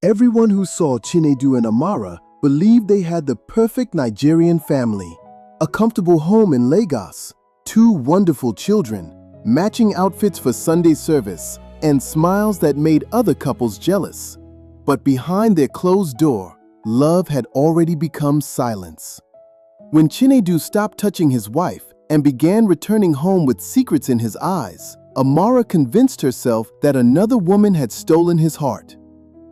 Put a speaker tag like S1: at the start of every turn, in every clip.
S1: Everyone who saw Chinedu and Amara believed they had the perfect Nigerian family. A comfortable home in Lagos, 2 wonderful children, matching outfits for Sunday service, and smiles that made other couples jealous. But behind their closed door, love had already become silence. When Chinedu stopped touching his wife and began returning home with secrets in his eyes, Amara convinced herself that another woman had stolen his heart.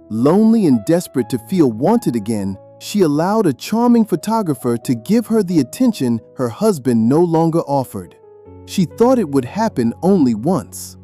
S1: Lonely and desperate to feel wanted again, she allowed a charming photographer to give her the attention her husband no longer offered. She thought it would happen only once.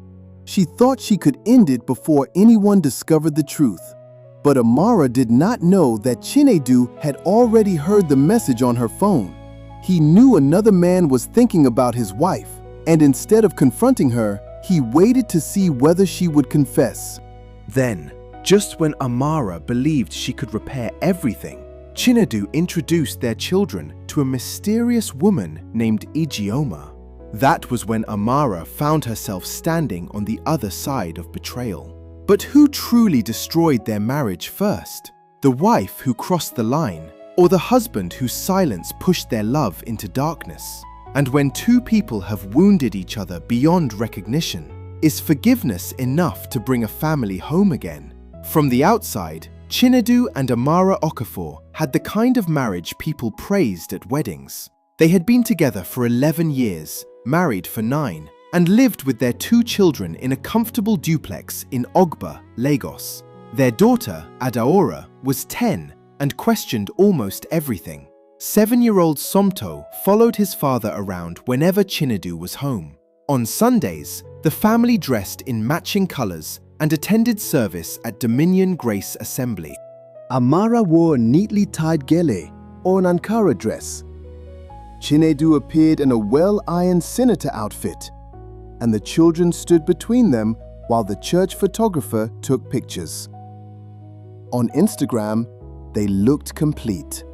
S1: She thought she could end it before anyone discovered the truth. But Amara did not know that Chinedu had already heard the message on her phone. He knew another man was thinking about his wife, and instead of confronting her, he waited to see whether she would confess.
S2: Then, just when Amara believed she could repair everything, Chinedu introduced their children to a mysterious woman named Ijeoma. That was when Amara found herself standing on the other side of betrayal. But who truly destroyed their marriage first? The wife who crossed the line, or the husband whose silence pushed their love into darkness? And when 2 people have wounded each other beyond recognition, is forgiveness enough to bring a family home again? From the outside, Chinedu and Amara Okafor had the kind of marriage people praised at weddings. They had been together for 11 years, married for 9, and lived with their 2 children in a comfortable duplex in Ogba, Lagos. Their daughter, Adaora, was 10 and questioned almost everything. 7-year-old Somto followed his father around whenever Chinedu was home. On Sundays, the family dressed in matching colors and attended service at Dominion Grace Assembly.
S1: Amara wore a neatly tied gele or an Ankara dress. Chinedu appeared in a well-ironed senator outfit, and the children stood between them while the church photographer took pictures. On Instagram, they looked complete.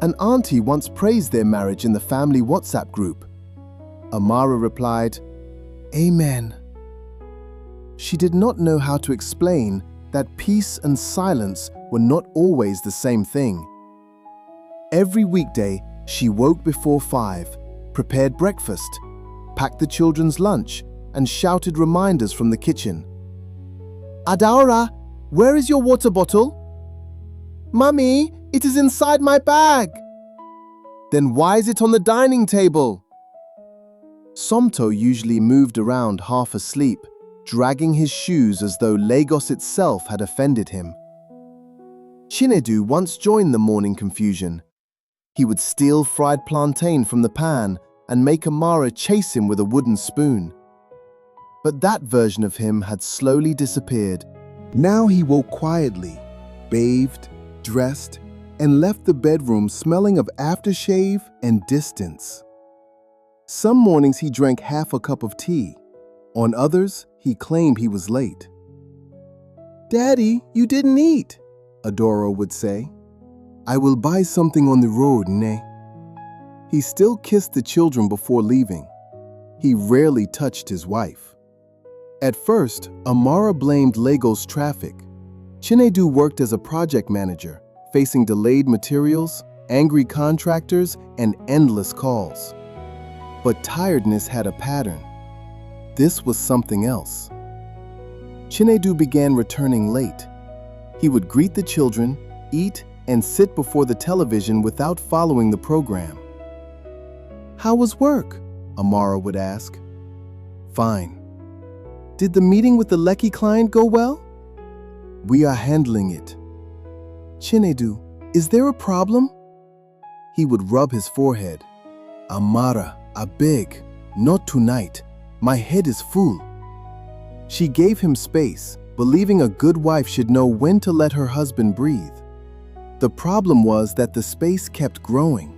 S1: An auntie once praised their marriage in the family WhatsApp group. Amara replied, "Amen." She did not know how to explain that peace and silence were not always the same thing. Every weekday, she woke before 5, prepared breakfast, packed the children's lunch, and shouted reminders from the kitchen. "Adaora, where is your water bottle?" "Mummy, it is inside my bag." "Then why is it on the dining table?" Somto usually moved around half asleep, dragging his shoes as though Lagos itself had offended him. Chinedu once joined the morning confusion. He would steal fried plantain from the pan and make Amara chase him with a wooden spoon. But that version of him had slowly disappeared. Now he woke quietly, bathed, dressed, and left the bedroom smelling of aftershave and distance. Some mornings he drank half a cup of tea. On others, he claimed he was late. "Daddy, you didn't eat," Adora would say. "I will buy something on the road, ne?" He still kissed the children before leaving. He rarely touched his wife. At first, Amara blamed Lagos traffic. Chinedu worked as a project manager, facing delayed materials, angry contractors, and endless calls. But tiredness had a pattern. This was something else. Chinedu began returning late. He would greet the children, eat, and sit before the television without following the program. "How was work?" Amara would ask. "Fine." "Did the meeting with the Lekki client go well?" "We are handling it." "Chinedu, is there a problem?" He would rub his forehead. "Amara, I beg, not tonight. My head is full." She gave him space, believing a good wife should know when to let her husband breathe. The problem was that the space kept growing.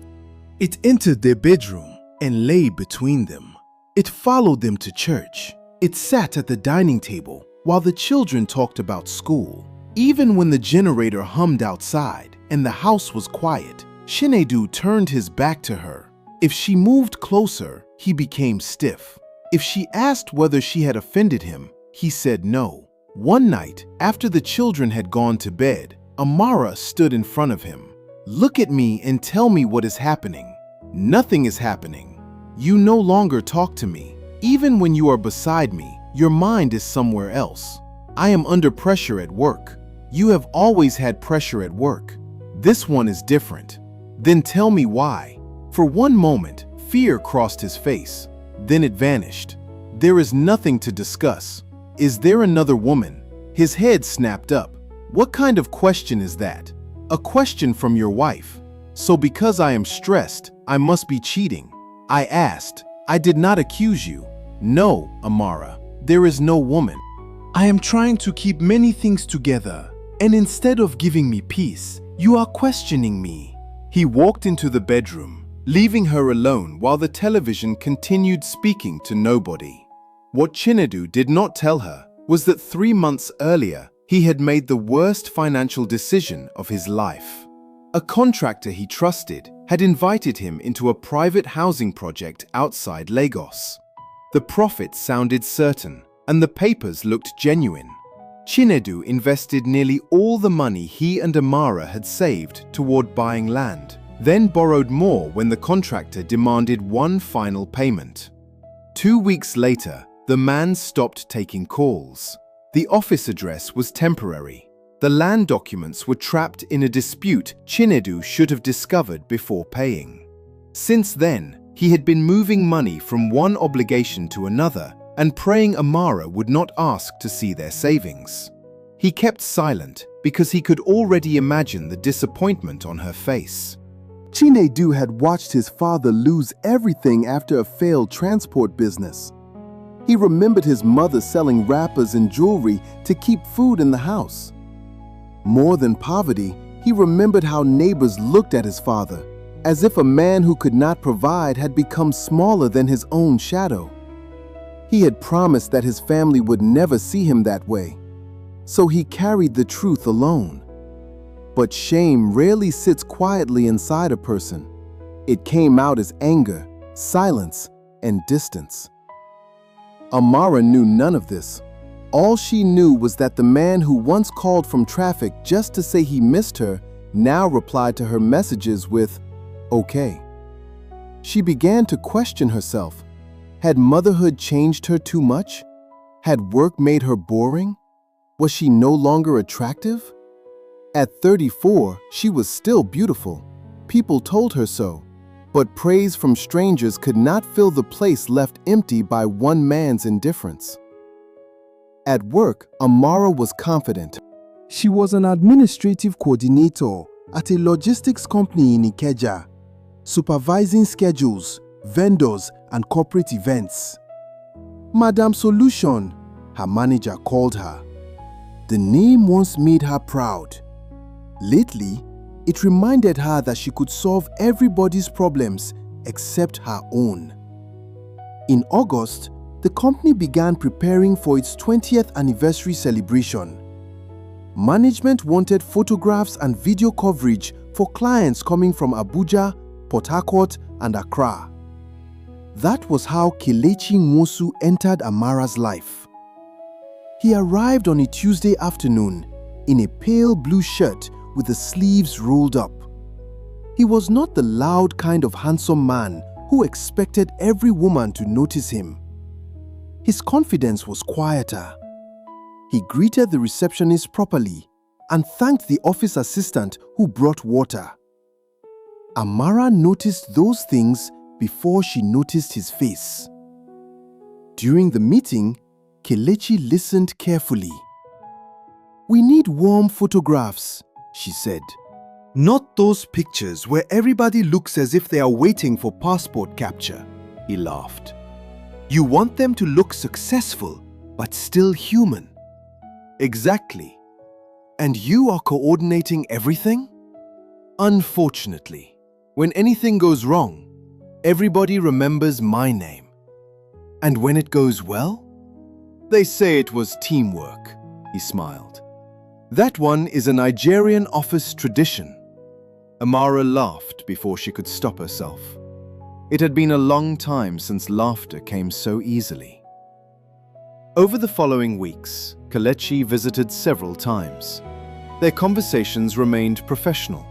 S1: It entered their bedroom and lay between them. It followed them to church. It sat at the dining table while the children talked about school. Even when the generator hummed outside and the house was quiet, Chinedu turned his back to her. If she moved closer, he became stiff. If she asked whether she had offended him, he said no.
S2: One night, after the children had gone to bed, Amara stood in front of him. "Look at me and tell me what is happening." "Nothing is happening. You no longer talk to me. Even when you are beside me, your mind is somewhere else. I am under pressure at work. You have always had pressure at work. This one is different." "Then tell me why." For one moment, fear crossed his face. Then it vanished. "There is nothing to discuss. Is there another woman?" His head snapped up. "What kind of question is that? A question from your wife. So because I am stressed, I must be cheating?" I asked. "I did not accuse you." "No, Amara, there is no woman. I am trying to keep many things together, and instead of giving me peace, you are questioning me." He walked into the bedroom, leaving her alone while the television continued speaking to nobody. What Chinedu did not tell her was that 3 months earlier, he had made the worst financial decision of his life. A contractor he trusted had invited him into a private housing project outside Lagos. The profits sounded certain, and the papers looked genuine. Chinedu invested nearly all the money he and Amara had saved toward buying land, then borrowed more when the contractor demanded one final payment. 2 weeks later, the man stopped taking calls. The office address was temporary. The land documents were trapped in a dispute Chinedu should have discovered before paying. Since then, he had been moving money from one obligation to another and praying Amara would not ask to see their savings. He kept silent because he could already imagine the disappointment on her face.
S1: Chinedu had watched his father lose everything after a failed transport business. He remembered his mother selling wrappers and jewelry to keep food in the house. More than poverty, he remembered how neighbors looked at his father, as if a man who could not provide had become smaller than his own shadow. He had promised that his family would never see him that way, so he carried the truth alone. But shame rarely sits quietly inside a person. It came out as anger, silence, and distance. Amara knew none of this. All she knew was that the man who once called from traffic just to say he missed her now replied to her messages with, "Okay." She began to question herself. Had motherhood changed her too much? Had work made her boring? Was she no longer attractive? At 34, she was still beautiful. People told her so. But praise from strangers could not fill the place left empty by one man's indifference. At work, Amara was confident. She was an administrative coordinator at a logistics company in Ikeja, supervising schedules, vendors, and corporate events. Madam Solution, her manager called her. The name once made her proud. Lately, it reminded her that she could solve everybody's problems except her own. In August, the company began preparing for its 20th anniversary celebration. Management wanted photographs and video coverage for clients coming from Abuja, Port Harcourt, and Accra. That was how Kelechi entered Amara's life. He arrived on a Tuesday afternoon in a pale blue shirt with the sleeves rolled up. He was not the loud kind of handsome man who expected every woman to notice him. His confidence was quieter. He greeted the receptionist properly and thanked the office assistant who brought water. Amara noticed those things before she noticed his face. During the meeting, Kelechi listened carefully. "We need warm photographs," she said. "Not those pictures where everybody looks as if they are waiting for passport capture," he laughed. "You want them to look successful, but still human." "Exactly. And you are coordinating everything?" "Unfortunately, when anything goes wrong, everybody remembers my name. And when it goes well, they say it was teamwork," he smiled. "That one is a Nigerian office tradition." Amara laughed before she could stop herself. It had been a long time since laughter came so easily.
S2: Over the following weeks, Kelechi visited several times. Their conversations remained professional,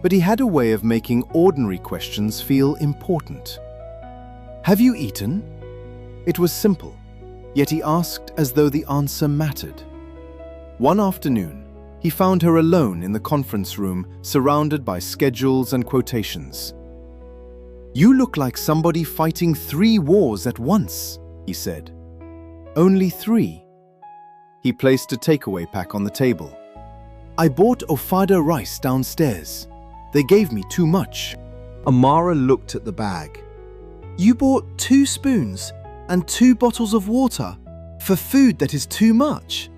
S2: but he had a way of making ordinary questions feel important. "Have you eaten?" It was simple, yet he asked as though the answer mattered. One afternoon, he found her alone in the conference room, surrounded by schedules and quotations. "You look like somebody fighting 3 wars at once," he said. "Only 3. He placed a takeaway pack on the table. "I bought ofada rice downstairs. They gave me too much." Amara looked at the bag. "You bought 2 spoons and 2 bottles of water for food that is too much?"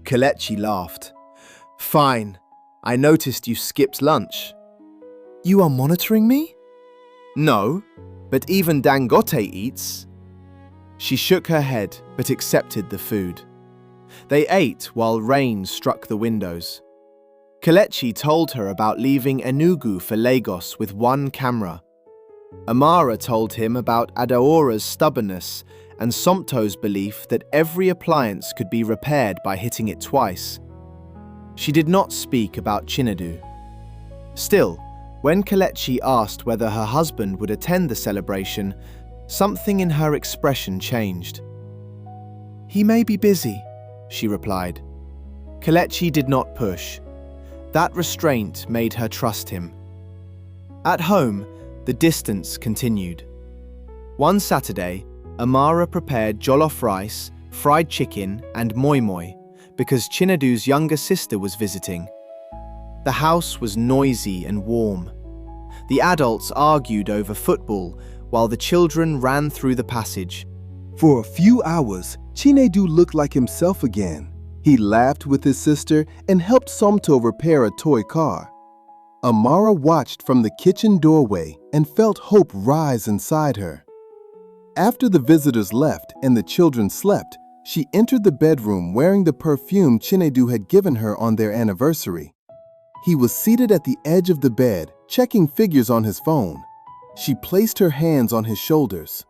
S2: Kelechi laughed. "Fine. I noticed you skipped lunch." "You are monitoring me?" "No, but even Dangote eats." She shook her head but accepted the food. They ate while rain struck the windows. Kelechi told her about leaving Enugu for Lagos with 1 camera. Amara told him about Adaora's stubbornness and Somto's belief that every appliance could be repaired by hitting it twice. She did not speak about Chinedu. Still, when Kelechi asked whether her husband would attend the celebration, something in her expression changed. "He may be busy," she replied. Kelechi did not push. That restraint made her trust him. At home, the distance continued. One Saturday, Amara prepared jollof rice, fried chicken, and moi moi because Chinedu's younger sister was visiting. The house was noisy and warm. The adults argued over football while the children ran through the passage.
S1: For a few hours, Chinedu looked like himself again. He laughed with his sister and helped Somto repair a toy car. Amara watched from the kitchen doorway and felt hope rise inside her. After the visitors left and the children slept, she entered the bedroom wearing the perfume Chinedu had given her on their anniversary. He was seated at the edge of the bed, checking figures on his phone. She placed her hands on his shoulders.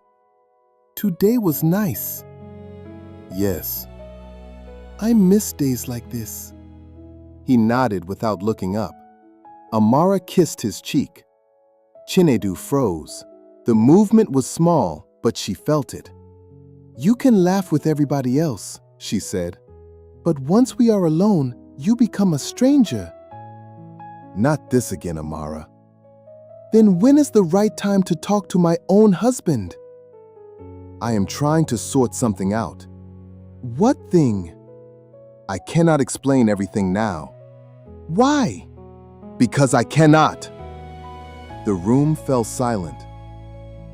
S1: "Today was nice." "Yes." "I miss days like this." He nodded without looking up. Amara kissed his cheek. Chinedu froze. The movement was small, but she felt it. "You can laugh with everybody else," she said. "But once we are alone, you become a stranger." "Not this again, Amara." "Then when is the right time to talk to my own husband?" "I am trying to sort something out." "What thing?" "I cannot explain everything now." "Why?" "Because I cannot." The room fell silent.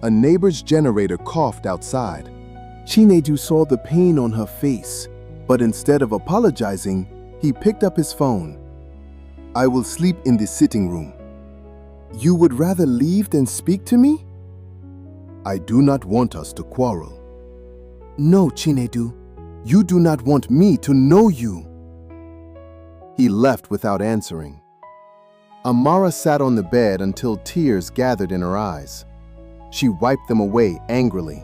S1: A neighbor's generator coughed outside. Chinedu saw the pain on her face, but instead of apologizing, he picked up his phone. "I will sleep in the sitting room." "You would rather leave than speak to me?" "I do not want us to quarrel." "No, Chinedu. You do not want me to know you." He left without answering. Amara sat on the bed until tears gathered in her eyes. She wiped them away angrily.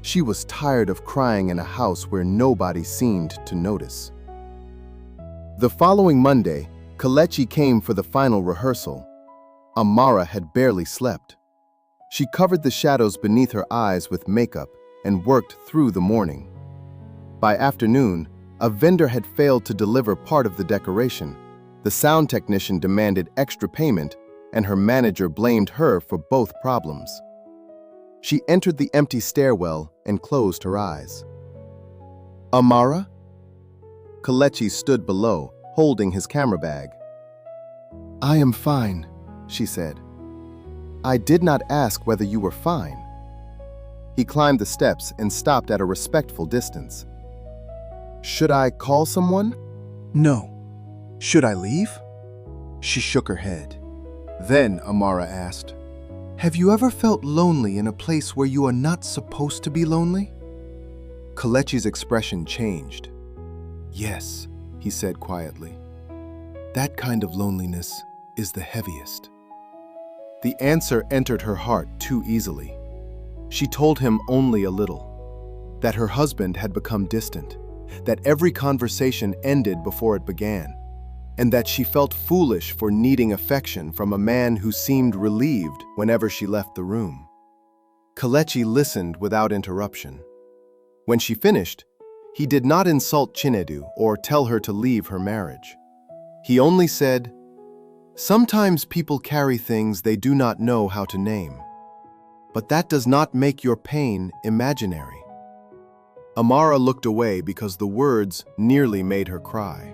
S1: She was tired of crying in a house where nobody seemed to notice. The following Monday, Kelechi came for the final rehearsal. Amara had barely slept. She covered the shadows beneath her eyes with makeup and worked through the morning. By afternoon, a vendor had failed to deliver part of the decoration. The sound technician demanded extra payment, and her manager blamed her for both problems. She entered the empty stairwell and closed her eyes. "Amara?" Kelechi stood below, holding his camera bag. "I am fine," she said. "I did not ask whether you were fine." He climbed the steps and stopped at a respectful distance. "Should I call someone?"
S2: "No." "Should I leave?"
S1: She shook her head. Then Amara asked,
S2: "Have you ever felt lonely in a place where you are not supposed to be lonely?"
S1: Kelechi's expression changed.
S2: "Yes," he said quietly. "That kind of loneliness is the heaviest."
S1: The answer entered her heart too easily. She told him only a little.
S2: that her husband had become distant, that every conversation ended before it began, and that she felt foolish for needing affection from a man who seemed relieved whenever she left the room. Kelechi listened without interruption. When she finished, he did not insult Chinedu or tell her to leave her marriage. He only said, "Sometimes people carry things they do not know how to name, but that does not make your pain imaginary." Amara looked away because the words nearly made her cry.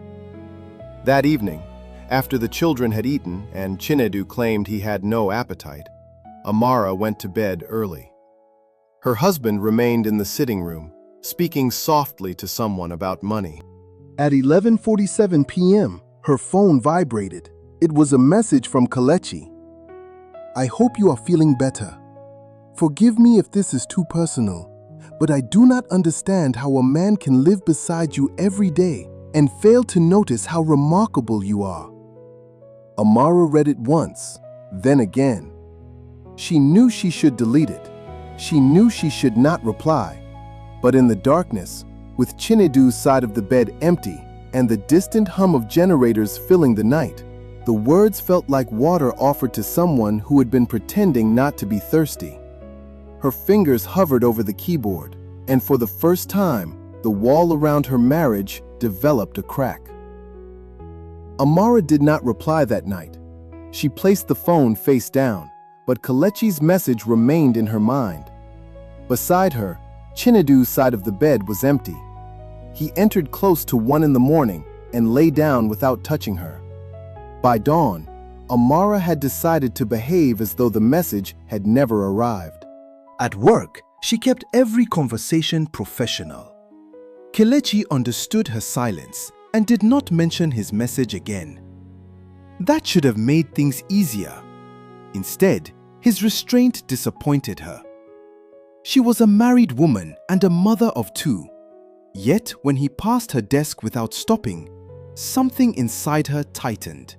S2: That evening, after the children had eaten and Chinedu claimed he had no appetite, Amara went to bed early. Her husband remained in the sitting room, speaking softly to someone about money.
S1: At 11:47 p.m., her phone vibrated. It was a message from Kelechi. "I hope you are feeling better. Forgive me if this is too personal, but I do not understand how a man can live beside you every day and fail to notice how remarkable you are." Amara read it once, then again. She knew she should delete it. She knew she should not reply. But in the darkness, with Chinedu's side of the bed empty and the distant hum of generators filling the night, the words felt like water offered to someone who had been pretending not to be thirsty. Her fingers hovered over the keyboard, and for the first time, the wall around her marriage developed a crack. Amara did not reply that night. She placed the phone face down, but Kelechi's message remained in her mind. Beside her, Chinedu's side of the bed was empty. He entered close to 1 in the morning and lay down without touching her. By dawn, Amara had decided to behave as though the message had never arrived.
S2: At work, she kept every conversation professional. Kelechi understood her silence and did not mention his message again. That should have made things easier. Instead, his restraint disappointed her. She was a married woman and a mother of 2. Yet, when he passed her desk without stopping, something inside her tightened.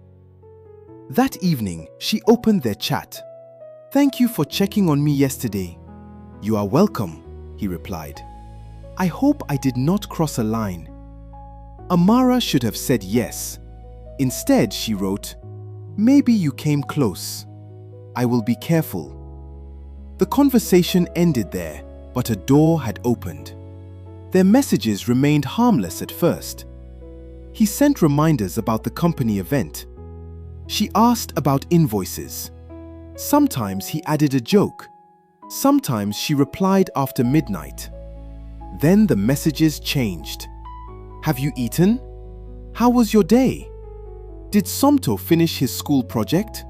S2: That evening, she opened their chat. "Thank you for checking on me yesterday." "You are welcome," he replied. "I hope I did not cross a line." Amara should have said yes. Instead, she wrote, "Maybe you came close. I will be careful." The conversation ended there, but a door had opened. Their messages remained harmless at first. He sent reminders about the company event. She asked about invoices. Sometimes he added a joke. Sometimes she replied after midnight. Then the messages changed. "Have you eaten? How was your day? Did Somto finish his school project?"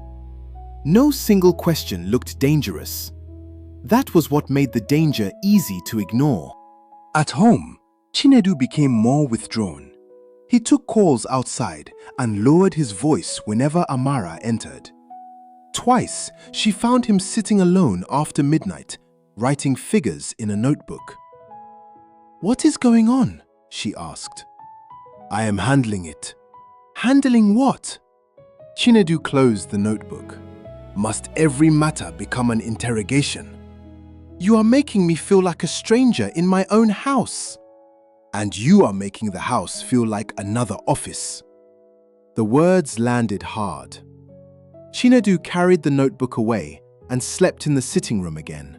S2: No single question looked dangerous. That was what made the danger easy to ignore. At home, Chinedu became more withdrawn. He took calls outside and lowered his voice whenever Amara entered. Twice, she found him sitting alone after midnight, writing figures in a notebook. "What is going on?" she asked. "I am handling it." "Handling what?" Chinedu closed the notebook. "Must every matter become an interrogation? You are making me feel like a stranger in my own house. And you are making the house feel like another office." The words landed hard. Chinedu carried the notebook away and slept in the sitting room again.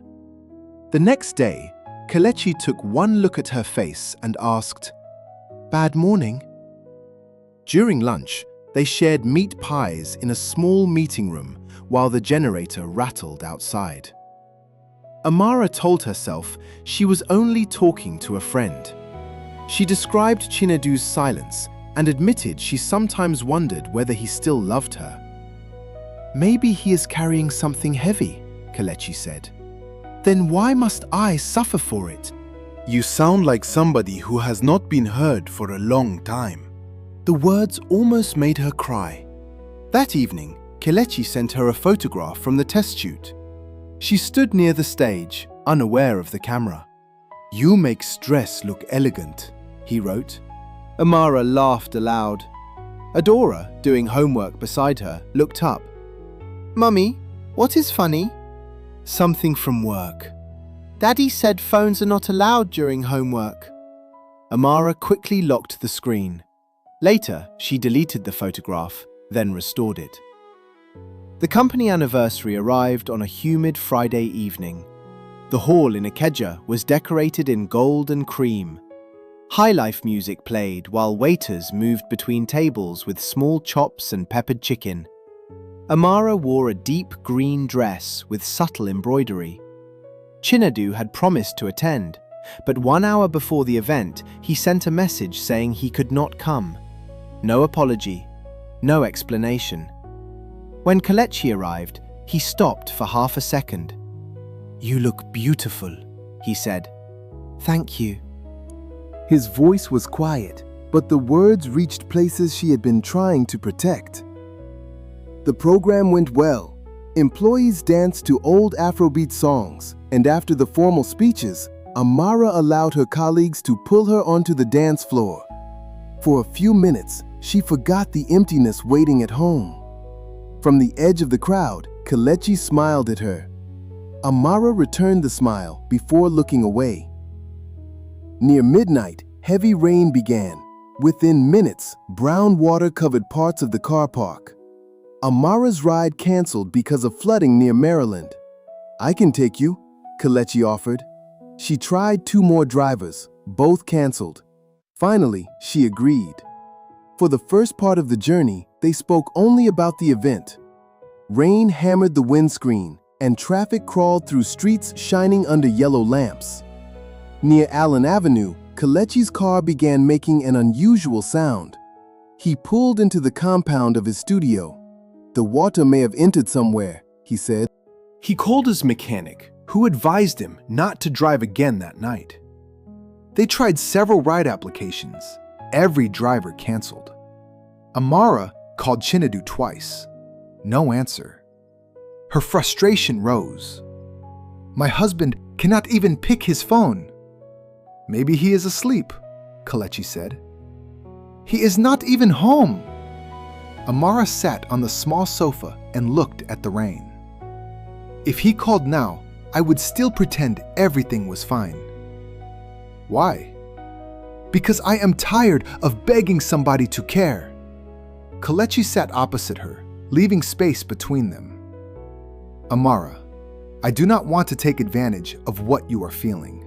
S2: The next day, Kelechi took one look at her face and asked, "Bad morning?" During lunch, they shared meat pies in a small meeting room while the generator rattled outside. Amara told herself she was only talking to a friend. She described Chinedu's silence and admitted she sometimes wondered whether he still loved her. "Maybe he is carrying something heavy," Kelechi said. "Then why must I suffer for it?" "You sound like somebody who has not been heard for a long time." The words almost made her cry. That evening, Kelechi sent her a photograph from the test shoot. She stood near the stage, unaware of the camera. "You make stress look elegant," he wrote. Amara laughed aloud. Adora, doing homework beside her, looked up. "Mummy, what is funny?" "Something from work." Daddy said phones are not allowed during homework. Amara quickly locked the screen. Later, she deleted the photograph, then restored it. The company anniversary arrived on a humid Friday evening. The hall in Ikeja was decorated in gold and cream. High-life music played while waiters moved between tables with small chops and peppered chicken. Amara wore a deep green dress with subtle embroidery. Chinedu had promised to attend, but 1 hour before the event, he sent a message saying he could not come. No apology, no explanation. When Kelechi arrived, he stopped for half a second. "You look beautiful," he said. "Thank you."
S1: His voice was quiet, but the words reached places she had been trying to protect. The program went well. Employees danced to old Afrobeat songs, and after the formal speeches, Amara allowed her colleagues to pull her onto the dance floor. For a few minutes, she forgot the emptiness waiting at home. From the edge of the crowd, Kelechi smiled at her. Amara returned the smile before looking away. Near midnight, heavy rain began. Within minutes, brown water covered parts of the car park. Amara's ride canceled because of flooding near Maryland. "I can take you," Kelechi offered. She tried 2 more drivers, both canceled. Finally, she agreed. For the first part of the journey, they spoke only about the event. Rain hammered the windscreen, and traffic crawled through streets shining under yellow lamps. Near Allen Avenue, Kelechi's car began making an unusual sound. He pulled into the compound of his studio. "The water may have entered somewhere," he said.
S2: He called his mechanic, who advised him not to drive again that night. They tried several ride applications. Every driver canceled. Amara called Chinedu twice. No answer. Her frustration rose. "My husband cannot even pick his phone." "Maybe he is asleep," Kelechi said. "He is not even home." Amara sat on the small sofa and looked at the rain. "If he called now, I would still pretend everything was fine." "Why?" "Because I am tired of begging somebody to care." Kelechi sat opposite her, leaving space between them. "Amara, I do not want to take advantage of what you are feeling."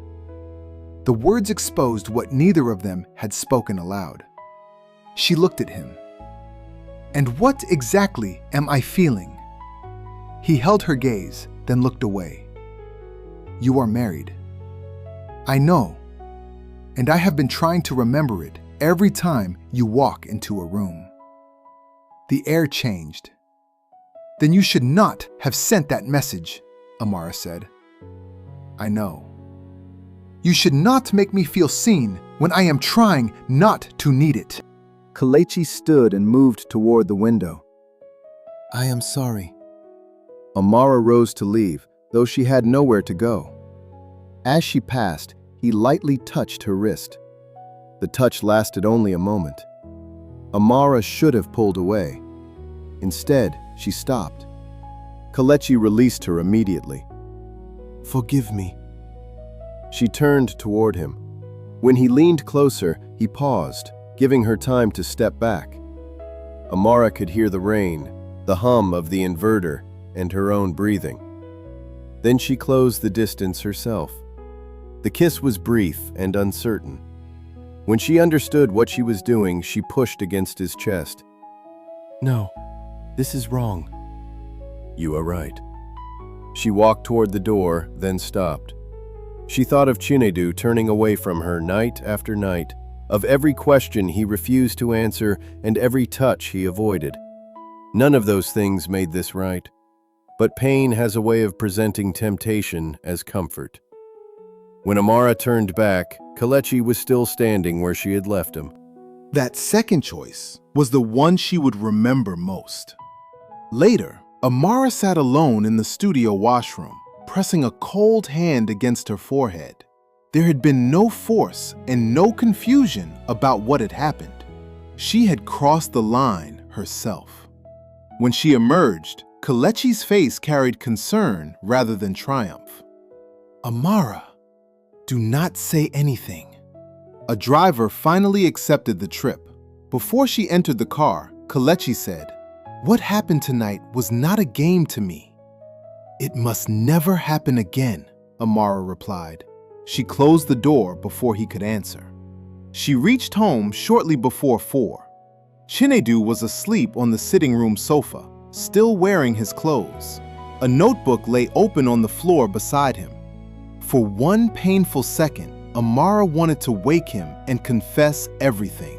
S2: The words exposed what neither of them had spoken aloud. She looked at him. "And what exactly am I feeling?" He held her gaze, then looked away. "You are married." "I know, and I have been trying to remember it every time you walk into a room." The air changed. "Then you should not have sent that message," Amara said. "I know. You should not make me feel seen when I am trying not to need it."
S1: Kelechi stood and moved toward the window. "I am sorry." Amara rose to leave, though she had nowhere to go. As she passed, he lightly touched her wrist. The touch lasted only a moment. Amara should have pulled away. Instead, she stopped. Kelechi released her immediately. "Forgive me." She turned toward him. When he leaned closer, he paused, giving her time to step back. Amara could hear the rain, the hum of the inverter, and her own breathing. Then she closed the distance herself. The kiss was brief and uncertain. When she understood what she was doing, she pushed against his chest. "No, this is wrong." "You are right." She walked toward the door, then stopped. She thought of Chinedu turning away from her night after night, of every question he refused to answer and every touch he avoided. None of those things made this right. But pain has a way of presenting temptation as comfort. When Amara turned back, Kelechi was still standing where she had left him.
S2: That second choice was the one she would remember most. Later, Amara sat alone in the studio washroom, pressing a cold hand against her forehead. There had been no force and no confusion about what had happened. She had crossed the line herself. When she emerged, Kelechi's face carried concern rather than triumph. Amara, do not say anything. A driver finally accepted the trip. Before she entered the car, Kelechi said, "What happened tonight was not a game to me." "It must never happen again," Amara replied. She closed the door before he could answer. She reached home shortly before 4. Chinedu was asleep on the sitting room sofa, still wearing his clothes. A notebook lay open on the floor beside him. For one painful second, Amara wanted to wake him and confess everything.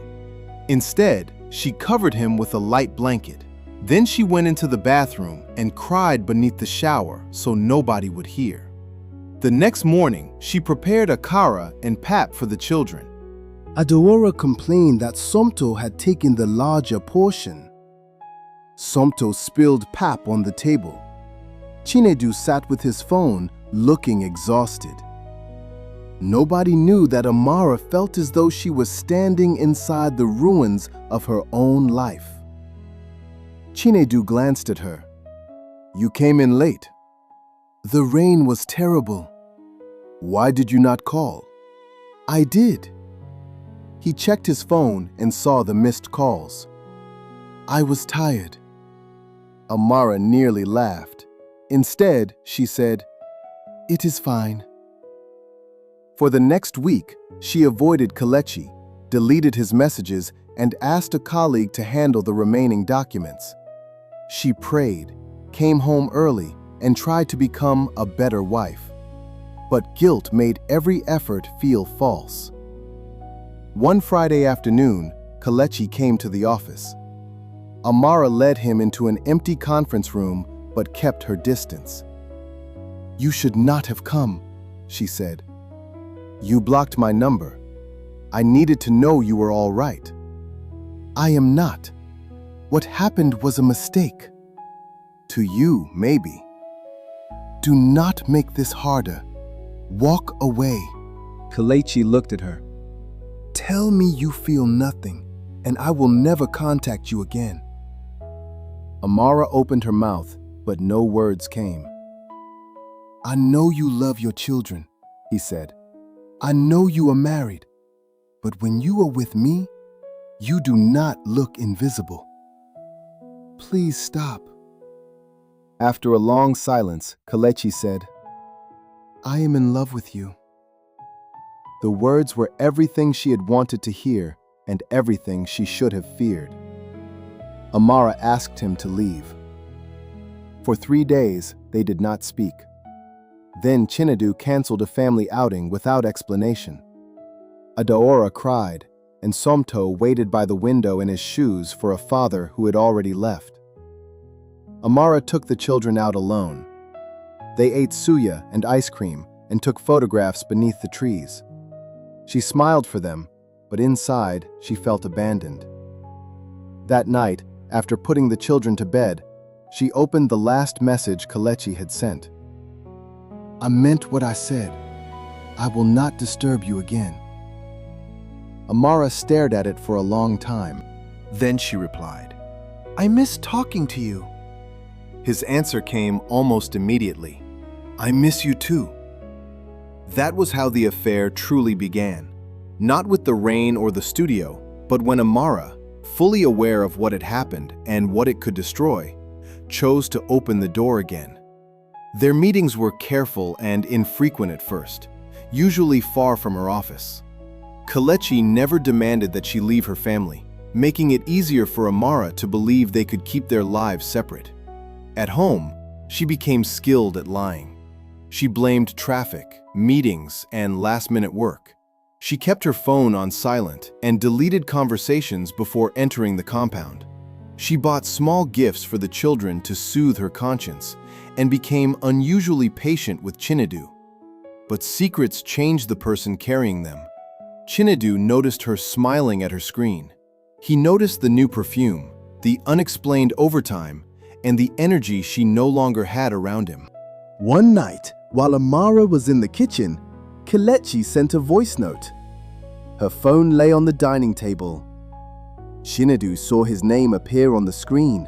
S2: Instead, she covered him with a light blanket. Then she went into the bathroom and cried beneath the shower so nobody would hear. The next morning, she prepared akara and pap for the children.
S1: Adora complained that Somto had taken the larger portion. Somto spilled pap on the table. Chinedu sat with his phone, looking exhausted. Nobody knew that Amara felt as though she was standing inside the ruins of her own life. Chinedu glanced at her. "You came in late." "The rain was terrible." "Why did you not call?" "I did." He checked his phone and saw the missed calls. "I was tired." Amara nearly laughed. Instead, she said, "It is fine." For the next week, she avoided Kelechi, deleted his messages, and asked a colleague to handle the remaining documents. She prayed, came home early, and tried to become a better wife. But guilt made every effort feel false. One Friday afternoon, Kelechi came to the office. Amara led him into an empty conference room but kept her distance. "You should not have come," she said. "You blocked my number. I needed to know you were all right." "I am not. What happened was a mistake." "To you, maybe." "Do not make this harder. Walk away." Kelechi looked at her. "Tell me you feel nothing, and I will never contact you again." Amara opened her mouth, but no words came. "I know you love your children," he said. "I know you are married, but when you are with me, you do not look invisible. Please stop." After a long silence, Kelechi said, "I am in love with you." The words were everything she had wanted to hear and everything she should have feared. Amara asked him to leave. For 3 days, they did not speak. Then Chinedu canceled a family outing without explanation. Adaora cried, and Somto waited by the window in his shoes for a father who had already left. Amara took the children out alone. They ate suya and ice cream and took photographs beneath the trees. She smiled for them, but inside she felt abandoned. That night, after putting the children to bed, she opened the last message Kelechi had sent. "I meant what I said. I will not disturb you again." Amara stared at it for a long time.
S2: Then she replied, "I miss talking to you." His answer came almost immediately. "I miss you too." That was how the affair truly began. Not with the rain or the studio, but when Amara, fully aware of what had happened and what it could destroy, chose to open the door again. Their meetings were careful and infrequent at first, usually far from her office. Kelechi never demanded that she leave her family, making it easier for Amara to believe they could keep their lives separate. At home, she became skilled at lying. She blamed traffic, meetings, and last-minute work. She kept her phone on silent and deleted conversations before entering the compound. She bought small gifts for the children to soothe her conscience and became unusually patient with Chinedu. But secrets changed the person carrying them. Chinedu noticed her smiling at her screen. He noticed the new perfume, the unexplained overtime, and the energy she no longer had around him.
S1: One night, while Amara was in the kitchen, Kelechi sent a voice note. Her phone lay on the dining table. Chinedu saw his name appear on the screen.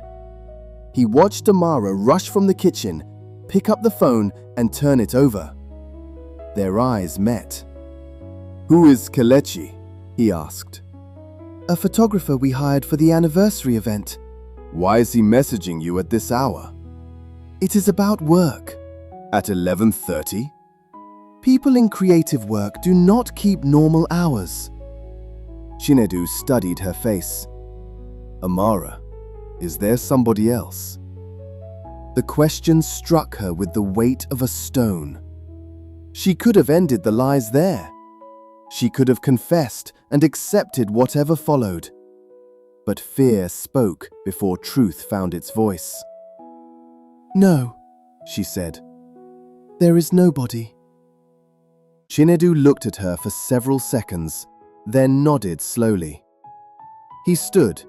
S1: He watched Amara rush from the kitchen, pick up the phone, and turn it over. Their eyes met. "Who is Kelechi?" he asked. "A photographer we hired for the anniversary event." "Why is he messaging you at this hour?" "It is about work." "At 11:30? "People in creative work do not keep normal hours." Chinedu studied her face. "Amara, is there somebody else?" The question struck her with the weight of a stone. She could have ended the lies there. She could have confessed and accepted whatever followed. But fear spoke before truth found its voice. "No," she said. "There is nobody." Chinedu looked at her for several seconds, then nodded slowly. He stood,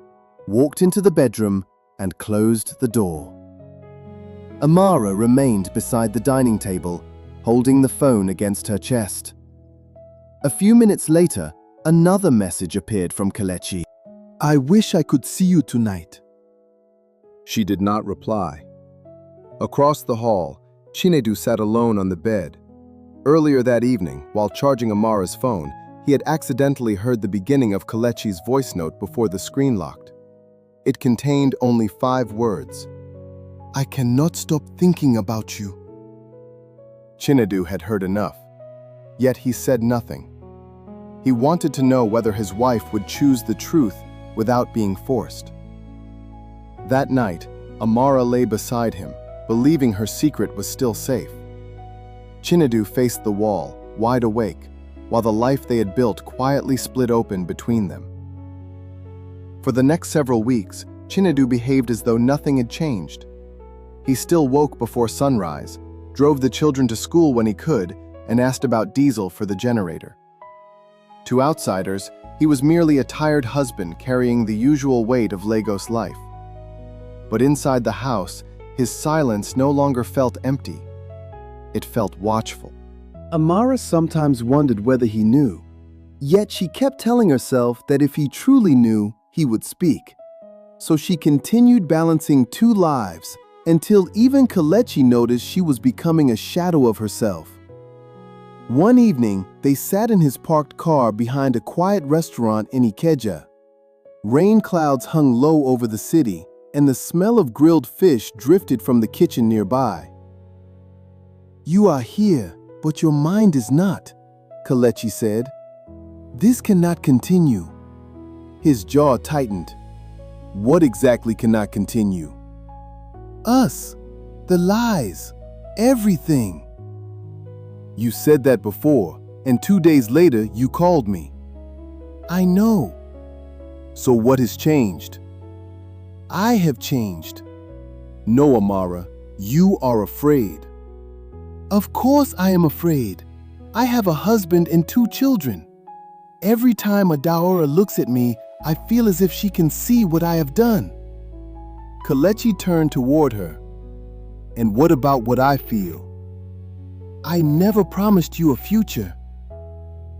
S1: walked into the bedroom, and closed the door. Amara remained beside the dining table, holding the phone against her chest. A few minutes later, another message appeared from Kelechi. "I wish I could see you tonight."
S2: She did not reply. Across the hall, Chinedu sat alone on the bed. Earlier that evening, while charging Amara's phone, he had accidentally heard the beginning of Kelechi's voice note before the screen locked. It contained only 5 words.
S1: "I cannot stop thinking about you."
S2: Chinedu had heard enough, yet he said nothing. He wanted to know whether his wife would choose the truth without being forced. That night, Amara lay beside him, believing her secret was still safe. Chinedu faced the wall, wide awake, while the life they had built quietly split open between them. For the next several weeks, Chinedu behaved as though nothing had changed. He still woke before sunrise, drove the children to school when he could, and asked about diesel for the generator. To outsiders, he was merely a tired husband carrying the usual weight of Lagos life. But inside the house, his silence no longer felt empty. It felt watchful. Amara sometimes wondered whether he knew, yet she kept telling herself that if he truly knew, he would speak. So she continued balancing 2 lives until even Kelechi noticed she was becoming a shadow of herself. One evening, they sat in his parked car behind a quiet restaurant in Ikeja. Rain clouds hung low over the city, and the smell of grilled fish drifted from the kitchen nearby. "You are here, but your mind is not," Kelechi said. "This cannot continue." His jaw tightened. "What exactly cannot continue?" "Us. The lies. Everything." "You said that before, and 2 days later you called me." "I know." "So what has changed?" "I have changed." "No, Amara, you are afraid." "Of course I am afraid. I have a husband and 2 children. Every time Adaora looks at me, I feel as if she can see what I have done." Kelechi turned toward her. "And what about what I feel?" "I never promised you a future."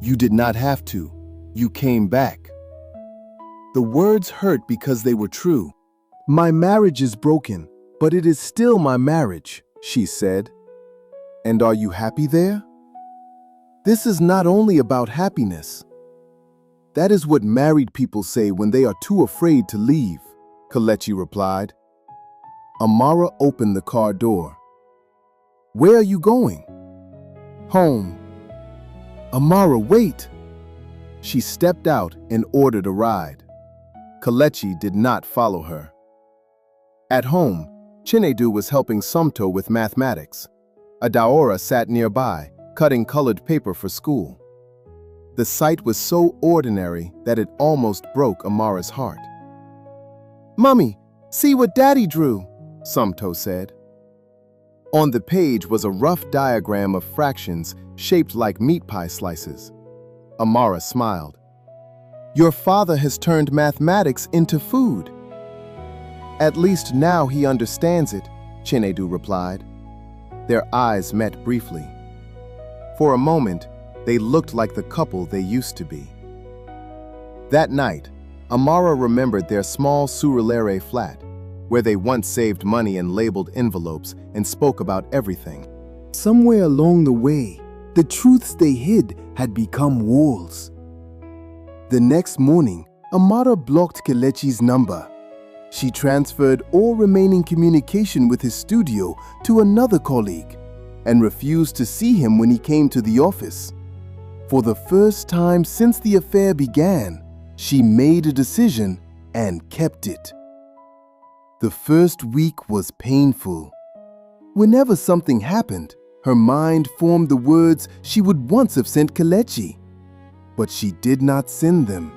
S2: "You did not have to. You came back." The words hurt because they were true. "My marriage is broken, but it is still my marriage," she said. "And are you happy there?" "This is not only about happiness." "That is what married people say when they are too afraid to leave," Kelechi replied. Amara opened the car door. "Where are you going?" "Home." "Amara, wait." She stepped out and ordered a ride. Kelechi did not follow her. At home, Chinedu was helping Somto with mathematics. Adaora sat nearby, cutting colored paper for school. The sight was so ordinary that it almost broke Amara's heart. "Mommy, see what Daddy drew," Somto said. On the page was a rough diagram of fractions shaped like meat pie slices. Amara smiled. "Your father has turned mathematics into food." "At least now he understands it," Chinedu replied. Their eyes met briefly. For a moment, they looked like the couple they used to be. That night, Amara remembered their small Surulere flat, where they once saved money and labeled envelopes and spoke about everything. Somewhere along the way,
S1: The truths they hid had become walls. The next morning, Amara blocked Kelechi's number. She transferred all remaining communication with his studio to another colleague and refused to see him when he came to the office. For the first time since the affair began, she made a decision and kept it. The first week was painful. Whenever something happened, her mind formed the words she would once have sent Kelechi. But she did not send them.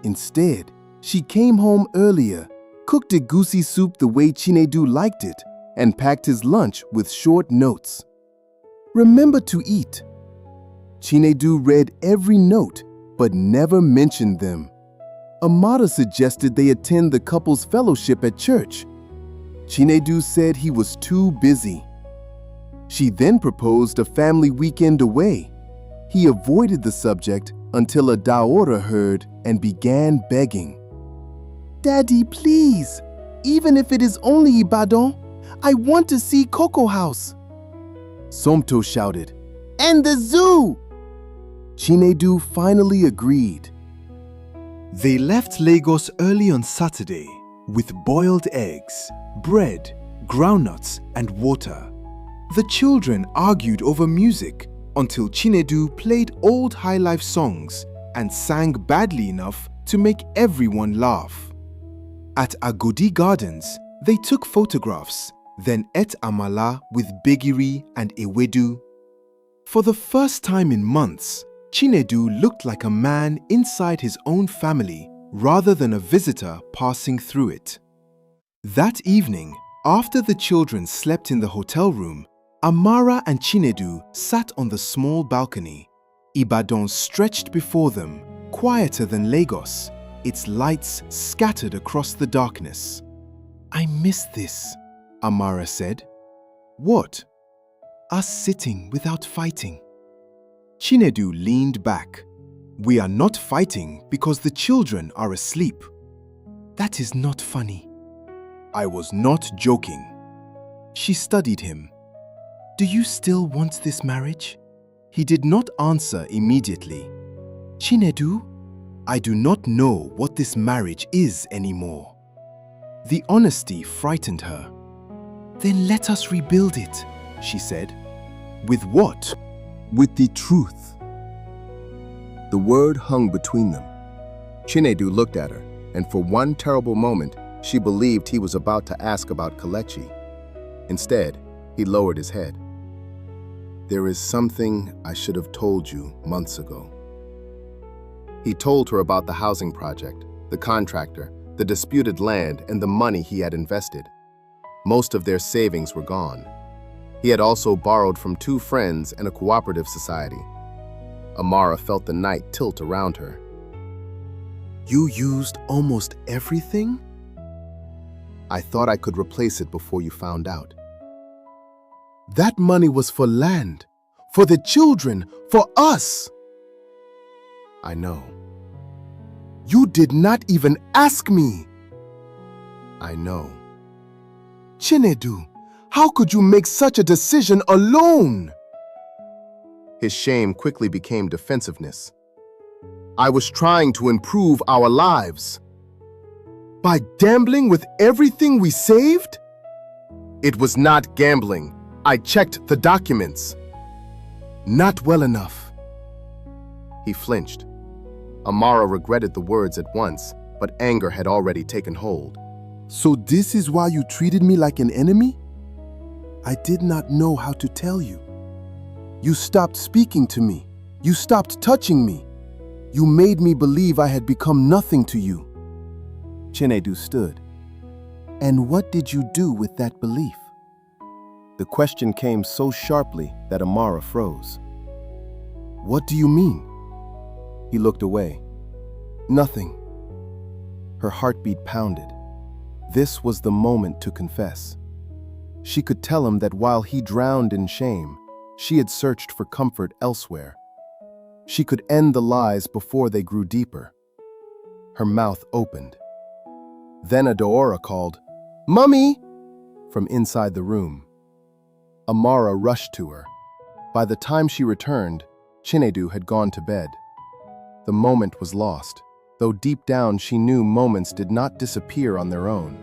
S1: Instead, she came home earlier, cooked egusi soup the way Chinedu liked it, and packed his lunch with short notes. Remember to eat. Chinedu read every note, but never mentioned them. Amara suggested they attend the couple's fellowship at church. Chinedu said he was too busy. She then proposed a family weekend away. He avoided the subject until Adaora heard and began begging. "Daddy, please, even if it is only Ibadan, I want to see Cocoa House." Somto shouted, "And the zoo!" Chinedu finally agreed.
S2: They left Lagos early on Saturday with boiled eggs, bread, groundnuts, and water. The children argued over music until Chinedu played old high-life songs and sang badly enough to make everyone laugh. At Agodi Gardens, they took photographs, then ate amala with bigiri and ewedu. For the first time in months, Chinedu looked like a man inside his own family rather than a visitor passing through it. That evening, after the children slept in the hotel room, Amara and Chinedu sat on the small balcony. Ibadan stretched before them, quieter than Lagos, its lights scattered across the darkness. "I miss this," Amara said. "What?" "Us sitting without fighting." Chinedu leaned back. "We are not fighting because the children are asleep." "That is not funny." "I was not joking." She studied him. "Do you still want this marriage?" He did not answer immediately. "Chinedu, I do not know what this marriage is anymore." The honesty frightened her. "Then let us rebuild it," she said. "With what?"
S1: "With the truth." The word hung between them. Chinedu looked at her, and for one terrible moment, she believed he was about to ask about Kelechi. Instead, he lowered his head. "There is something I should have told you months ago." He told her about the housing project, the contractor, the disputed land, and the money he had invested. Most of their savings were gone. He had also borrowed from 2 friends and a cooperative society. Amara felt the night tilt around her. "You used almost everything?" "I thought I could replace it before you found out." "That money was for land, for the children, for us." "I know." "You did not even ask me." "I know." "Chinedu, how could you make such a decision alone?" His shame quickly became defensiveness. "I was trying to improve our lives." "By gambling with everything we saved?" "It was not gambling. I checked the documents." "Not well enough." He flinched. Amara regretted the words at once, but anger had already taken hold. "So this is why you treated me like an enemy?" "I did not know how to tell you. You stopped speaking to me. You stopped touching me. You made me believe I had become nothing to you." Chinedu stood. "And what did you do with that belief?" The question came so sharply that Amara froze. "What do you mean?" He looked away. "Nothing." Her heartbeat pounded. This was the moment to confess. She could tell him that while he drowned in shame, she had searched for comfort elsewhere. She could end the lies before they grew deeper. Her mouth opened. Then Adaora called, "Mummy!" from inside the room. Amara rushed to her. By the time she returned, Chinedu had gone to bed. The moment was lost, though deep down she knew moments did not disappear on their own.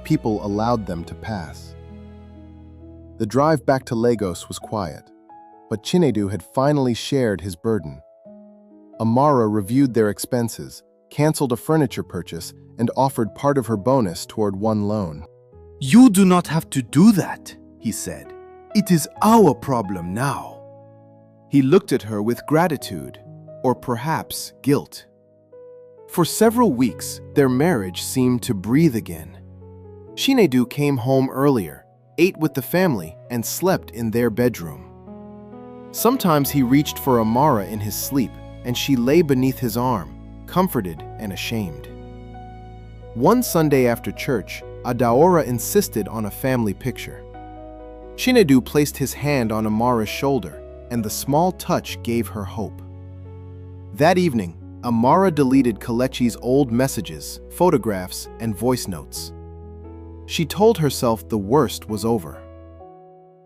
S1: People allowed them to pass. The drive back to Lagos was quiet, but Chinedu had finally shared his burden. Amara reviewed their expenses, canceled a furniture purchase, and offered part of her bonus toward one loan.
S2: "You do not have to do that," he said. "It is our problem now." He looked at her with gratitude, or perhaps guilt. For several weeks, their marriage seemed to breathe again. Chinedu came home earlier, ate with the family, and slept in their bedroom. Sometimes he reached for Amara in his sleep, and she lay beneath his arm, comforted and ashamed. One Sunday after church, Adaora insisted on a family picture. Chinedu placed his hand on Amara's shoulder, and the small touch gave her hope. That evening, Amara deleted Kelechi's old messages, photographs, and voice notes. She told herself the worst was over.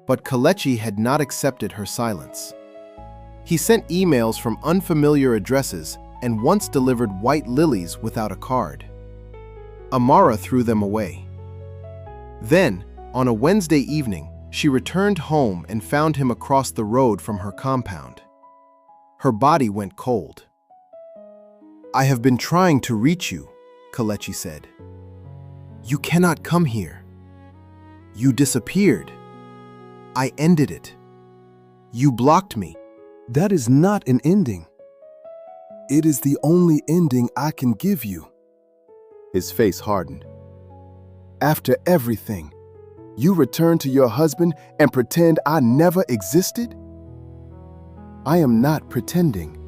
S2: But Kelechi had not accepted her silence. He sent emails from unfamiliar addresses and once delivered white lilies without a card. Amara threw them away. Then, on a Wednesday evening, she returned home and found him across the road from her compound. Her body went cold. "I have been trying to reach you," Kelechi said. "You cannot come here. You disappeared. I ended it. You blocked me."
S1: That is not an ending. It is the only ending I can give you. His face hardened. After everything, you return to your husband and pretend I never existed? I am not pretending.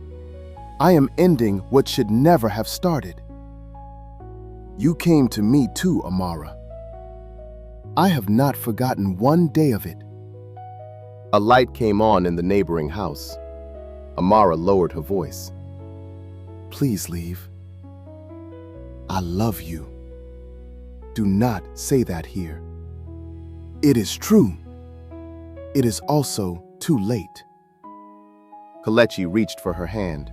S1: I am ending what should never have started. You came to me too, Amara. I have not forgotten one day of it. A light came on in the neighboring house. Amara lowered her voice. Please leave. I love you. Do not say that here. It is true. It is also too late. Kelechi reached for her hand,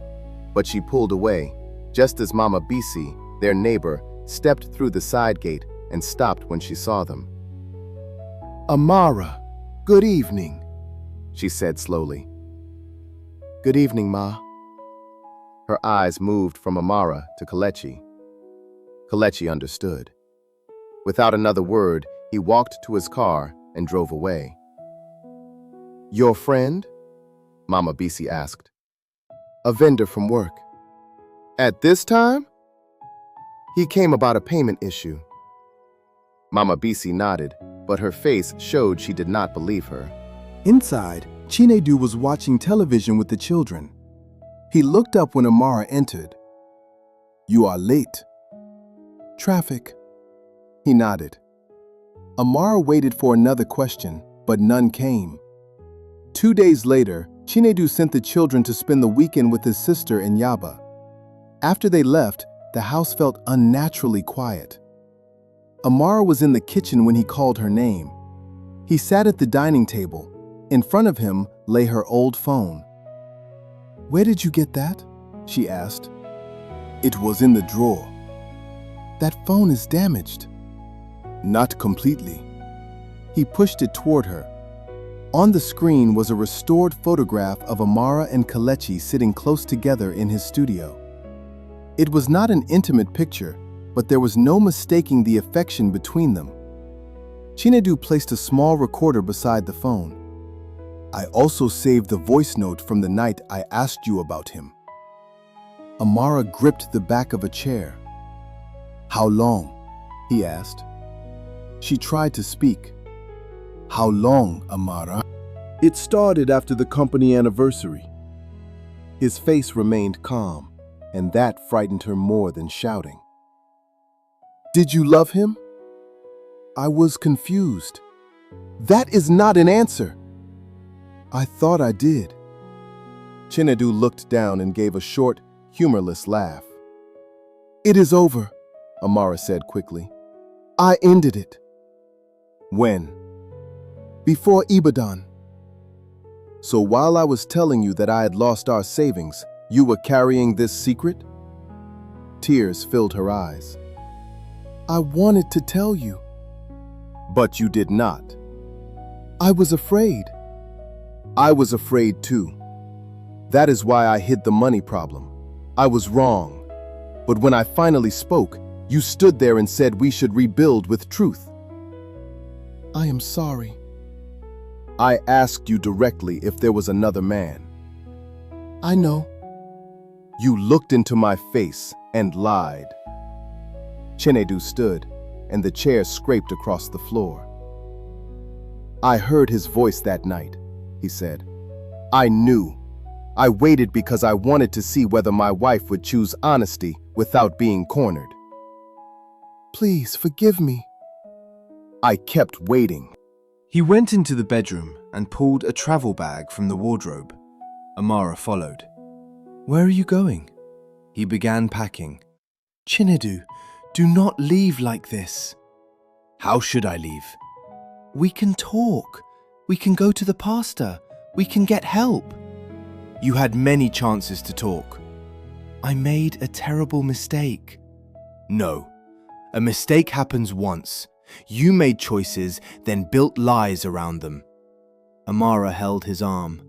S1: but she pulled away, just as Mama Bisi, their neighbor, stepped through the side gate and stopped when she saw them. Amara, good evening, she said slowly. Good evening, Ma. Her eyes moved from Amara to Kelechi. Kelechi understood. Without another word, he walked to his car and drove away. Your friend? Mama Bisi asked. A vendor from work. At this time? He came about a payment issue. Mama Bisi nodded, but her face showed she did not believe her. Inside, Chinedu was watching television with the children. He looked up when Amara entered. You are late. Traffic. He nodded. Amara waited for another question, but none came. 2 days later, Chinedu sent the children to spend the weekend with his sister in Yaba. After they left, the house felt unnaturally quiet. Amara was in the kitchen when he called her name. He sat at the dining table. In front of him lay her old phone. Where did you get that? She asked. It was in the drawer. That phone is damaged. Not completely. He pushed it toward her. On the screen was a restored photograph of Amara and Kelechi sitting close together in his studio. It was not an intimate picture, but there was no mistaking the affection between them. Chinedu placed a small recorder beside the phone. I also saved the voice note from the night I asked you about him. Amara gripped the back of a chair. How long? He asked. She tried to speak. How long, Amara? It started after the company anniversary. His face remained calm, and that frightened her more than shouting. Did you love him? I was confused. That is not an answer. I thought I did. Chinedu looked down and gave a short, humorless laugh. It is over, Amara said quickly. I ended it. When? Before Ibadan. So while I was telling you that I had lost our savings, you were carrying this secret? Tears filled her eyes. I wanted to tell you. But you did not. I was afraid. I was afraid too. That is why I hid the money problem. I was wrong. But when I finally spoke, you stood there and said we should rebuild with truth. I am sorry. I asked you directly if there was another man. I know. You looked into my face and lied. Chinedu stood, and the chair scraped across the floor. I heard his voice that night, he said. I knew. I waited because I wanted to see whether my wife would choose honesty without being cornered. Please forgive me. I kept waiting.
S2: He went into the bedroom and pulled a travel bag from the wardrobe. Amara followed. Where are you going? He began packing. Chinedu, do not leave like this. How should I leave? We can talk. We can go to the pastor. We can get help. You had many chances to talk. I made a terrible mistake. No, a mistake happens once. You made choices, then built lies around them. Amara held his arm.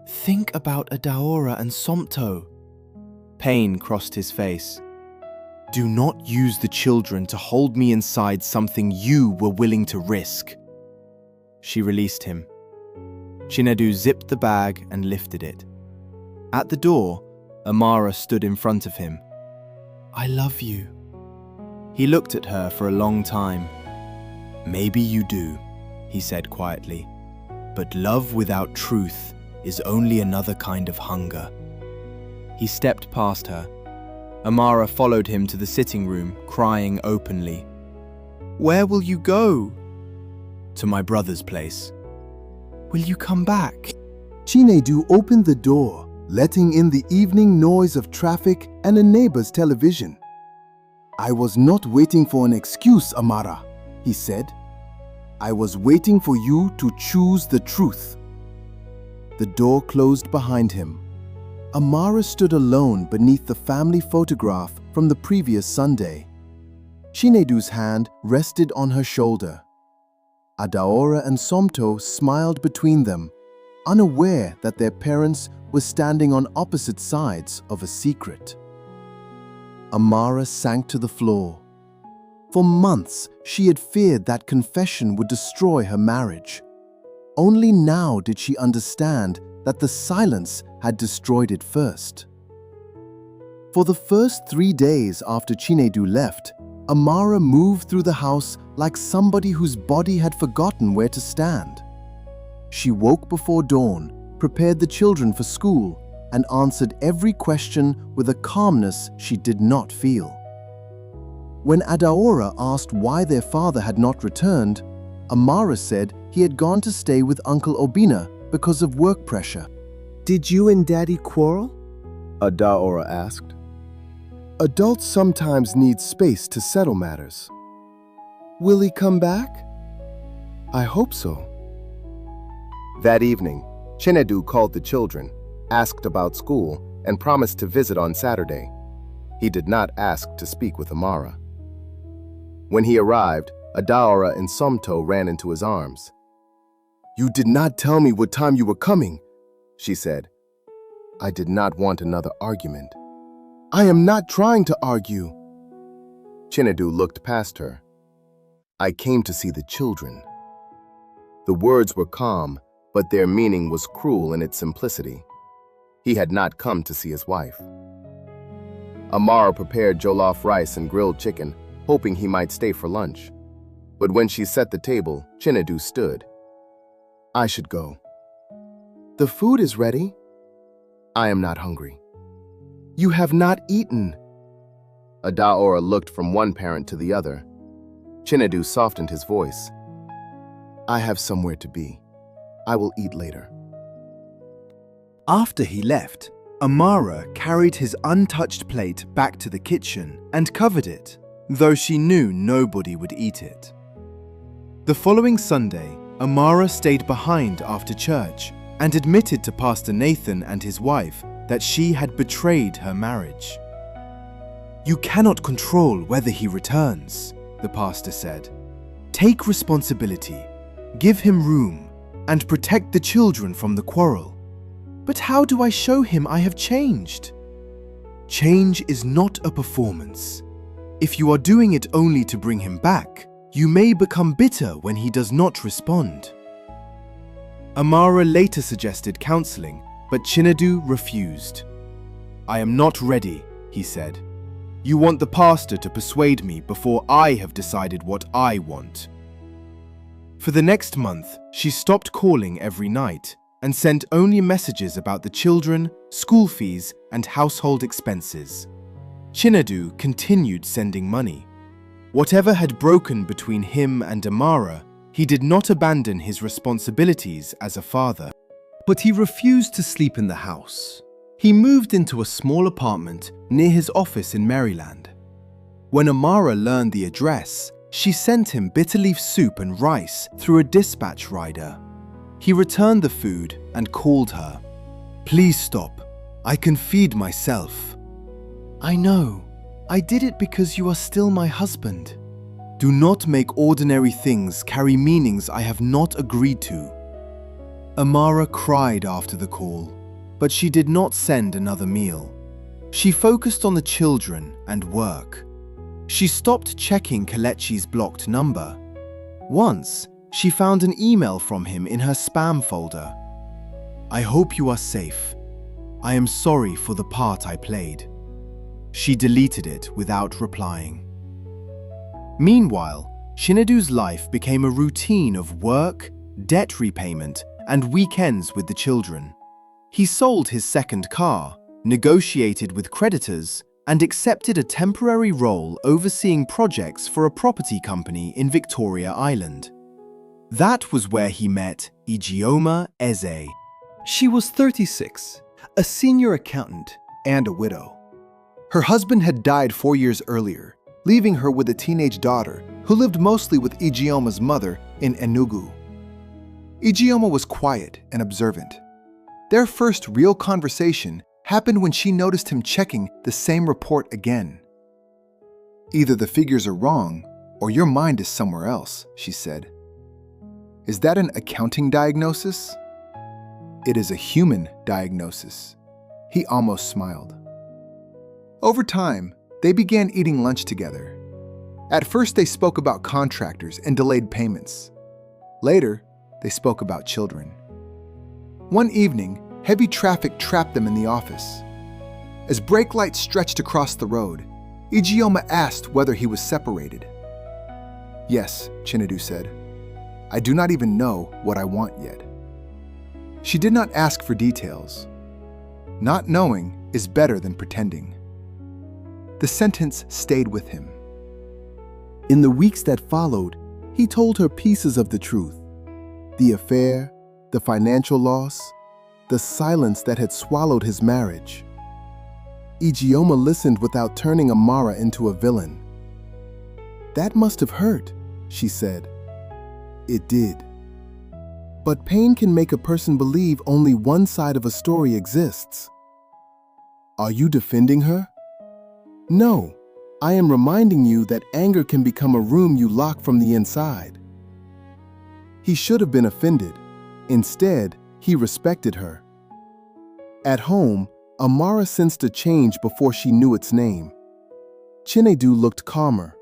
S2: Think about Adaora and Somto. Pain crossed his face. Do not use the children to hold me inside something you were willing to risk. She released him. Chinedu zipped the bag and lifted it. At the door, Amara stood in front of him. I love you. He looked at her for a long time. Maybe you do, he said quietly. But love without truth is only another kind of hunger. He stepped past her. Amara followed him to the sitting room, crying openly. Where will you go? To my brother's place. Will you come back?
S1: Chinedu opened the door, letting in the evening noise of traffic and a neighbor's television. I was not waiting for an excuse, Amara, he said. I was waiting for you to choose the truth. The door closed behind him. Amara stood alone beneath the family photograph from the previous Sunday. Chinedu's hand rested on her shoulder. Adaora and Somto smiled between them, unaware that their parents were standing on opposite sides of a secret. Amara sank to the floor. For months, she had feared that confession would destroy her marriage. Only now did she understand that the silence had destroyed it first. For the first 3 days after Chinedu left, Amara moved through the house like somebody whose body had forgotten where to stand. She woke before dawn, prepared the children for school, and answered every question with a calmness she did not feel. When Adaora asked why their father had not returned, Amara said he had gone to stay with Uncle Obina because of work pressure. Did you and Daddy quarrel? Adaora asked. Adults sometimes need space to settle matters. Will he come back? I hope so. That evening, Chinedu called the children, asked about school, and promised to visit on Saturday. He did not ask to speak with Amara. When he arrived, Adaora and Somto ran into his arms. You did not tell me what time you were coming, she said. I did not want another argument. I am not trying to argue. Chinedu looked past her. I came to see the children. The words were calm, but their meaning was cruel in its simplicity. He had not come to see his wife. Amara prepared jollof rice and grilled chicken, hoping he might stay for lunch. But when she set the table, Chinedu stood. I should go. The food is ready. I am not hungry. You have not eaten. Adaora looked from one parent to the other. Chinedu softened his voice. I have somewhere to be. I will eat later.
S2: After he left, Amara carried his untouched plate back to the kitchen and covered it, though she knew nobody would eat it. The following Sunday, Amara stayed behind after church, and admitted to Pastor Nathan and his wife that she had betrayed her marriage. "You cannot control whether he returns," the pastor said. "Take responsibility, give him room, and protect the children from the quarrel." "But how do I show him I have changed?" "Change is not a performance. If you are doing it only to bring him back, you may become bitter when he does not respond." Amara later suggested counseling, but Chinedu refused. "I am not ready," he said. "You want the pastor to persuade me before I have decided what I want." For the next month, she stopped calling every night and sent only messages about the children, school fees, and household expenses. Chinedu continued sending money. Whatever had broken between him and Amara, he did not abandon his responsibilities as a father. But he refused to sleep in the house. He moved into a small apartment near his office in Maryland. When Amara learned the address, she sent him bitter leaf soup and rice through a dispatch rider. He returned the food and called her. "Please stop. I can feed myself." "I know. I did it because you are still my husband." "Do not make ordinary things carry meanings I have not agreed to." Amara cried after the call, but she did not send another meal. She focused on the children and work. She stopped checking Kelechi's blocked number. Once, she found an email from him in her spam folder. "I hope you are safe. I am sorry for the part I played." She deleted it without replying. Meanwhile, Chinedu's life became a routine of work, debt repayment, and weekends with the children. He sold his second car, negotiated with creditors, and accepted a temporary role overseeing projects for a property company in Victoria Island. That was where he met Ijeoma Eze. She was 36, a senior accountant, and a widow. Her husband had died 4 years earlier, leaving her with a teenage daughter who lived mostly with Ijeoma's mother in Enugu. Ijeoma was quiet and observant. Their first real conversation happened when she noticed him checking the same report again. "Either the figures are wrong, or your mind is somewhere else," she said. "Is that an accounting diagnosis?" "It is a human diagnosis." He almost smiled. Over time, they began eating lunch together. At first, they spoke about contractors and delayed payments. Later, they spoke about children. One evening, heavy traffic trapped them in the office. As brake lights stretched across the road, Ijeoma asked whether he was separated. "Yes," Chinedu said. "I do not even know what I want yet." She did not ask for details. Not knowing is better than pretending. The sentence stayed with him. In the weeks that followed, he told her pieces of the truth. The affair, the financial loss, the silence that had swallowed his marriage. Ijeoma listened without turning Amara into a villain. "That must have hurt," she said. It did. But pain can make a person believe only one side of a story exists. Are you defending her? No, I am reminding you that anger can become a room you lock from the inside. He should have been offended. Instead, he respected her. At home, Amara sensed a change before she knew its name. Chinedu looked calmer.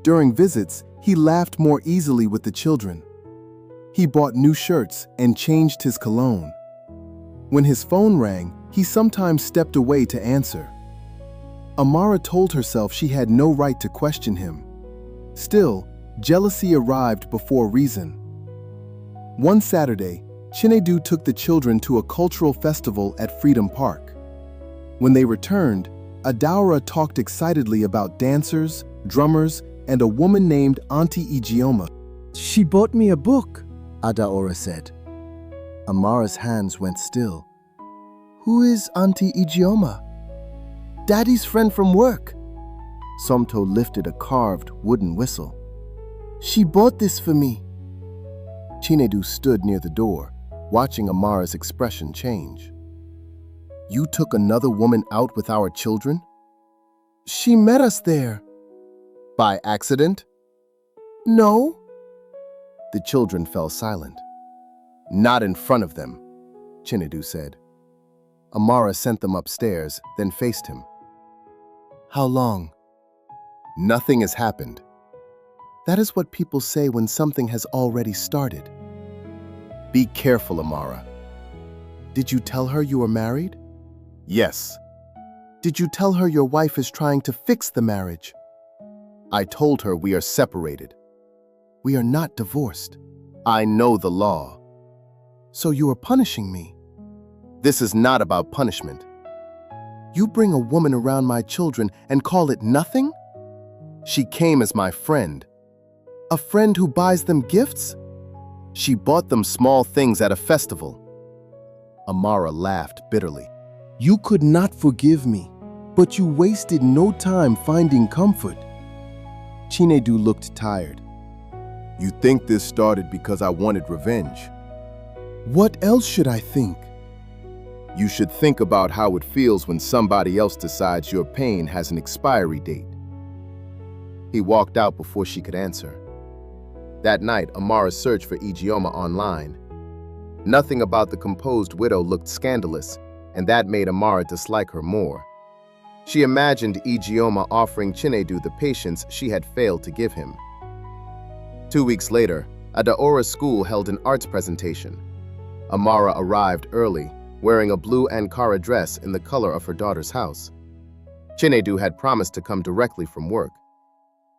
S2: During visits, he laughed more easily with the children. He bought new shirts and changed his cologne. When his phone rang, he sometimes stepped away to answer. Amara told herself she had no right to question him. Still, jealousy arrived before reason. One Saturday, Chinedu took the children to a cultural festival at Freedom Park. When they returned, Adaora talked excitedly about dancers, drummers, and a woman named Auntie Ijeoma. "She bought me a book," Adaora said. Amara's hands went still. "Who is Auntie Ijeoma?" "Daddy's friend from work." Somto lifted a carved wooden whistle. "She bought this for me." Chinedu stood near the door.
S1: watching Amara's expression change. You took another woman out with our children? She met us there. By accident? No. The children fell silent. Not in front of them, Chinedu said. Amara sent them upstairs, then faced him. How long? Nothing has happened. That is what people say when something has already started. Be careful, Amara. Did you tell her you were married? Yes. Did you tell her your wife is trying to fix the marriage? I told her we are separated. We are not divorced. I know the law. So you are punishing me. This is not about punishment. You bring a woman around my children and call it nothing? She came as my friend. A friend who buys them gifts? She bought them small things at a festival. Amara laughed bitterly. You could not forgive me, but you wasted no time finding comfort. Chinedu looked tired. You think this started because I wanted revenge? What else should I think? You should think about how it feels when somebody else decides your pain has an expiry date. He walked out before she could answer. That night, Amara searched for Ijeoma online. Nothing about the composed widow looked scandalous, and that made Amara dislike her more. She imagined Ijeoma offering Chinedu the patience she had failed to give him. 2 weeks later, Adaora's school held an arts presentation. Amara arrived early, wearing a blue Ankara dress in the color of her daughter's house. Chinedu had promised to come directly from work.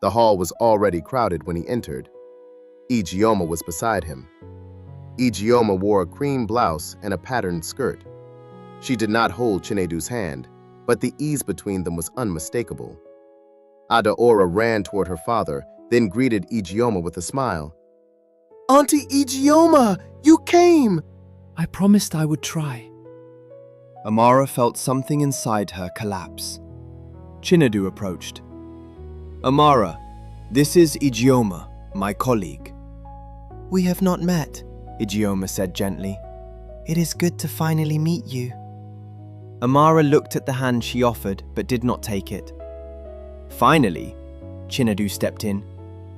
S1: The hall was already crowded when he entered. Ijeoma was beside him. Ijeoma wore a cream blouse and a patterned skirt. She did not hold Chinedu's hand, but the ease between them was unmistakable. Adaora ran toward her father, then greeted Ijeoma with a smile. Auntie Ijeoma, you came!
S3: I promised I would try.
S2: Amara felt something inside her collapse. Chinedu approached. Amara, this is Ijeoma, my colleague.
S4: We have not met,
S2: Ijeoma said gently.
S4: It is good to finally meet you.
S2: Amara looked at the hand she offered but did not take it. Finally, Chinedu stepped in.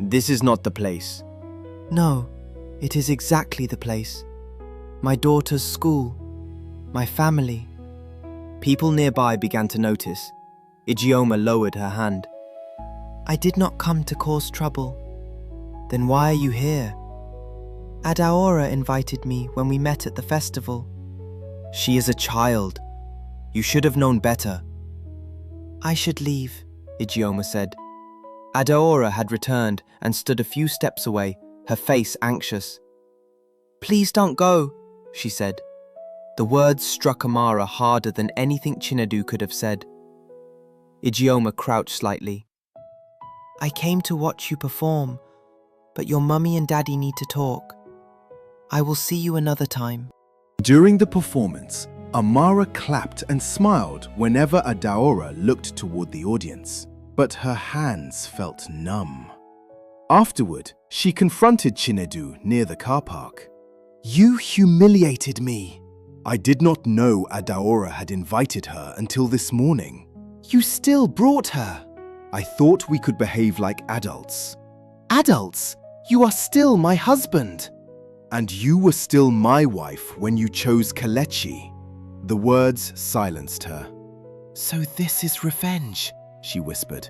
S2: This is not the place.
S4: No, it is exactly the place. My daughter's school. My family.
S2: People nearby began to notice. Ijeoma lowered her hand.
S4: I did not come to cause trouble. Then why are you here? Adaora invited me when we met at the festival.
S2: She is a child. You should have known better.
S4: I should leave,
S2: Ijeoma said. Adaora had returned and stood a few steps away, her face anxious.
S4: Please don't go, she said.
S2: The words struck Amara harder than anything Chinedu could have said. Ijeoma crouched slightly.
S4: I came to watch you perform, but your mummy and daddy need to talk. I will see you another time.
S2: During the performance, Amara clapped and smiled whenever Adaora looked toward the audience, but her hands felt numb. Afterward, she confronted Chinedu near the car park. You humiliated me. I did not know Adaora had invited her until this morning. You still brought her. I thought we could behave like adults. Adults? You are still my husband. And you were still my wife when you chose Kelechi. The words silenced her. So this is revenge, she whispered.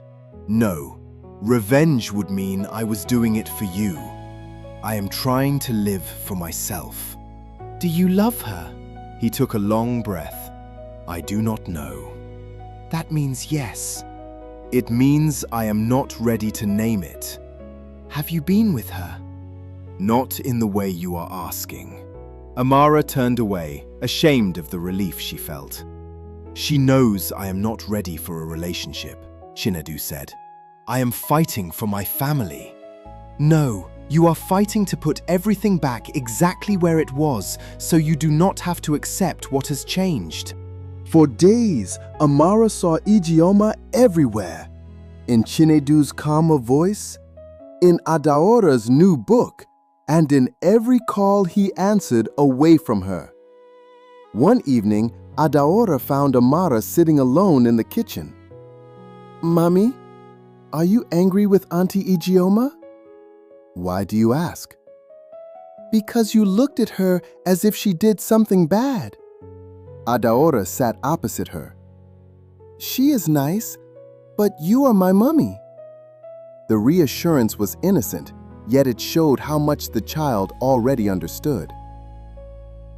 S2: No, revenge would mean I was doing it for you. I am trying to live for myself. Do you love her? He took a long breath. I do not know. That means yes. It means I am not ready to name it. Have you been with her? Not in the way you are asking. Amara turned away, ashamed of the relief she felt. She knows I am not ready for a relationship, Chinedu said. I am fighting for my family. No, you are fighting to put everything back exactly where it was, so you do not have to accept what has changed.
S1: For days, Amara saw Ijeoma everywhere. In Chinedu's calmer voice, in Adaora's new book, and in every call he answered away from her. One evening, Adaora found Amara sitting alone in the kitchen. "Mommy, are you angry with Auntie Ijeoma?" "Why do you ask?" "Because you looked at her as if she did something bad." Adaora sat opposite her. "She is nice, but you are my mummy." The reassurance was innocent, yet it showed how much the child already understood.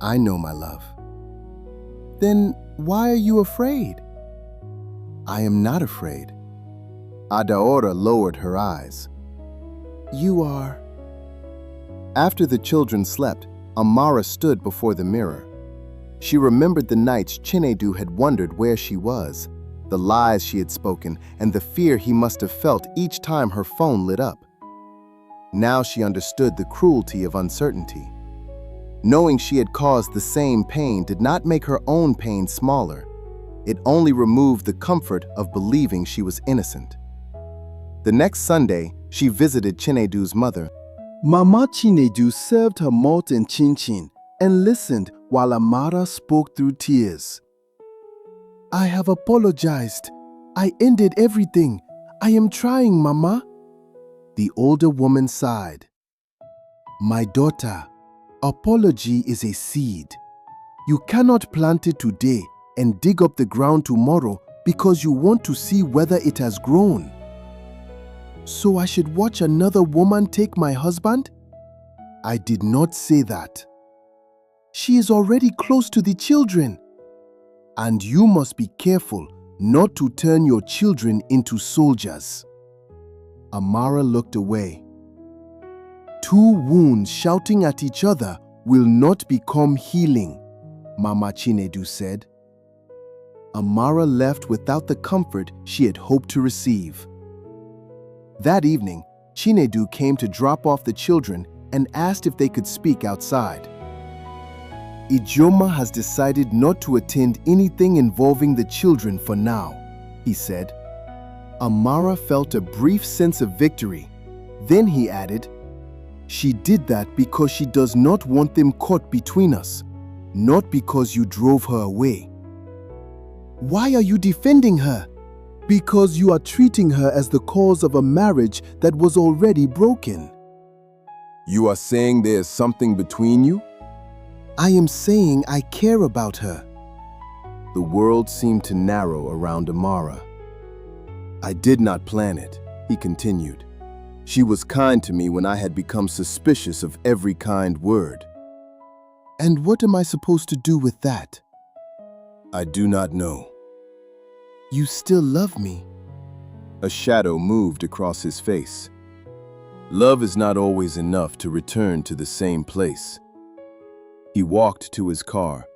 S1: "I know, my love." "Then why are you afraid?" "I am not afraid." Adaora lowered her eyes. "You are." After the children slept, Amara stood before the mirror. She remembered the nights Chinedu had wondered where she was, the lies she had spoken, and the fear he must have felt each time her phone lit up. Now she understood the cruelty of uncertainty. Knowing she had caused the same pain did not make her own pain smaller. It only removed the comfort of believing she was innocent. The next Sunday, she visited Chinedu's mother. Mama Chinedu served her malt and chin-chin and listened while Amara spoke through tears. "I have apologized. I ended everything. I am trying, Mama." The older woman sighed. "My daughter, apology is a seed. You cannot plant it today and dig up the ground tomorrow because you want to see whether it has grown." "So I should watch another woman take my husband?" "I did not say that." "She is already close to the children." "And you must be careful not to turn your children into soldiers." Amara looked away. "Two wounds shouting at each other will not become healing," Mama Chinedu said. Amara left without the comfort she had hoped to receive. That evening, Chinedu came to drop off the children and asked if they could speak outside. "Ijeoma has decided not to attend anything involving the children for now," he said. Amara felt a brief sense of victory. Then he added, "She did that because she does not want them caught between us, not because you drove her away." "Why are you defending her?" "Because you are treating her as the cause of a marriage that was already broken." "You are saying there is something between you?" "I am saying I care about her." The world seemed to narrow around Amara. "I did not plan it," he continued. "She was kind to me when I had become suspicious of every kind word." "And what am I supposed to do with that?" "I do not know." "You still love me?" A shadow moved across his face. "Love is not always enough to return to the same place." He walked to his car.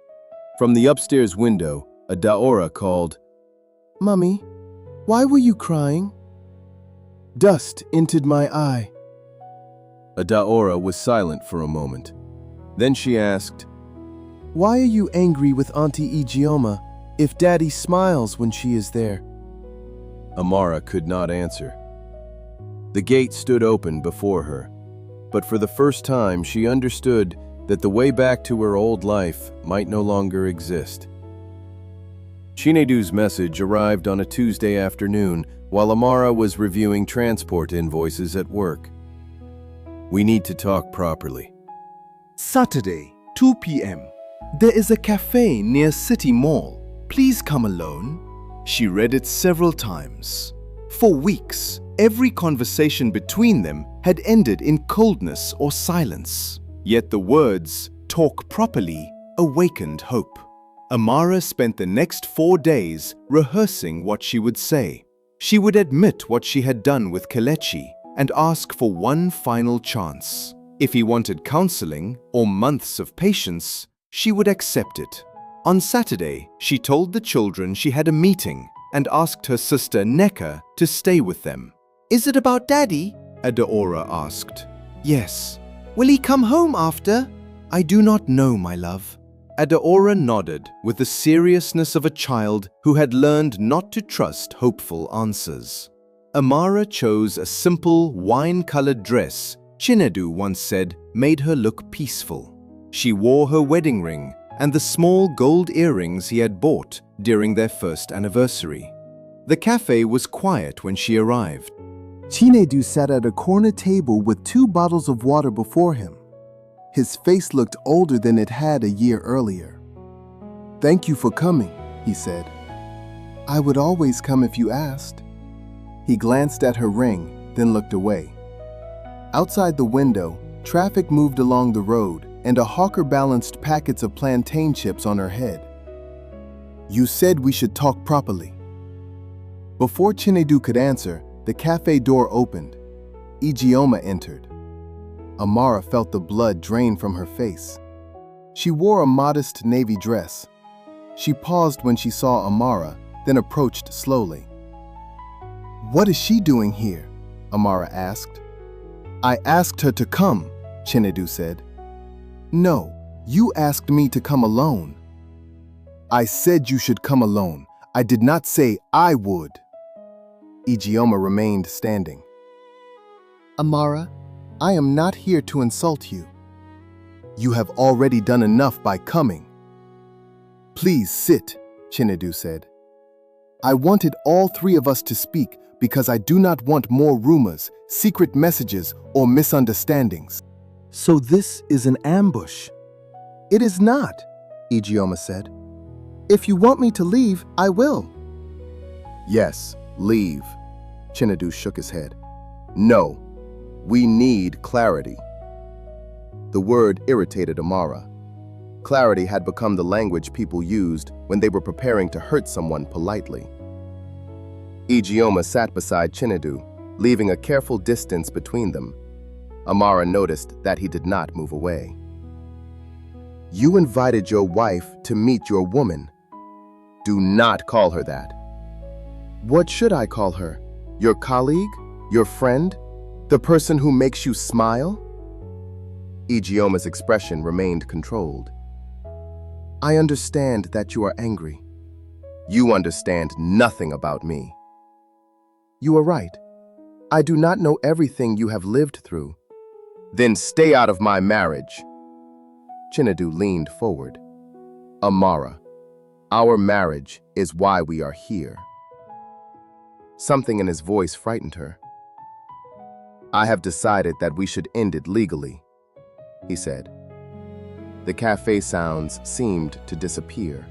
S1: From the upstairs window, Adaora called, "Mummy, why were you crying?" Dust entered my eye. Adaora was silent for a moment. Then she asked, "Why are you angry with Auntie Ijeoma if Daddy smiles when she is there?" Amara could not answer. The gate stood open before her, but for the first time she understood that the way back to her old life might no longer exist. Chinedu's message arrived on a Tuesday afternoon while Amara was reviewing transport invoices at work. "We need to talk properly." "Saturday, 2 p.m. There is a cafe near City Mall. Please come alone." She read it several times. For weeks, every conversation between them had ended in coldness or silence. Yet the words, "talk properly," awakened hope. Amara spent the next 4 days rehearsing what she would say. She would admit what she had done with Kelechi and ask for one final chance. If he wanted counseling or months of patience, she would accept it. On Saturday, she told the children she had a meeting and asked her sister Neka to stay with them. "Is it about Daddy?" Adaora asked. "Yes." "Will he come home after?" "I do not know, my love." Adaora nodded with the seriousness of a child who had learned not to trust hopeful answers. Amara chose a simple wine-colored dress
S2: Chinedu once said made her look peaceful. She wore her wedding ring and the small gold earrings he had bought during their first anniversary. The cafe was quiet when she arrived.
S1: Chinedu sat at a corner table with 2 bottles of water before him. His face looked older than it had a year earlier. "Thank you for coming," he said. "I would always come if you asked." He glanced at her ring, then looked away. Outside the window, traffic moved along the road, and a hawker balanced packets of plantain chips on her head. "You said we should talk properly." Before Chinedu could answer, the cafe door opened. Ijeoma entered. Amara felt the blood drain from her face. She wore a modest navy dress. She paused when she saw Amara, then approached slowly. "What is she doing here?" Amara asked. "I asked her to come," Chinedu said. "No, you asked me to come alone." "I said you should come alone. I did not say I would." Ijeoma remained standing. "Amara, I am not here to insult you. You have already done enough by coming." "Please sit," Chinedu said. "I wanted all 3 of us to speak because I do not want more rumors, secret messages, or misunderstandings." "So this is an ambush?" "It is not," Ijeoma said. "If you want me to leave, I will." "Yes, leave," Chinedu shook his head. "No, we need clarity." The word irritated Amara. Clarity had become the language people used when they were preparing to hurt someone politely. Ijeoma sat beside Chinedu, leaving a careful distance between them. Amara noticed that he did not move away. "You invited your wife to meet your woman. Do not call her that." "What should I call her? Your colleague? Your friend? The person who makes you smile?" Ijeoma's expression remained controlled. "I understand that you are angry. You understand nothing about me." "You are right. I do not know everything you have lived through." "Then stay out of my marriage." Chinedu leaned forward. "Amara, our marriage is why we are here." Something in his voice frightened her. "I have decided that we should end it legally," he said. The cafe sounds seemed to disappear.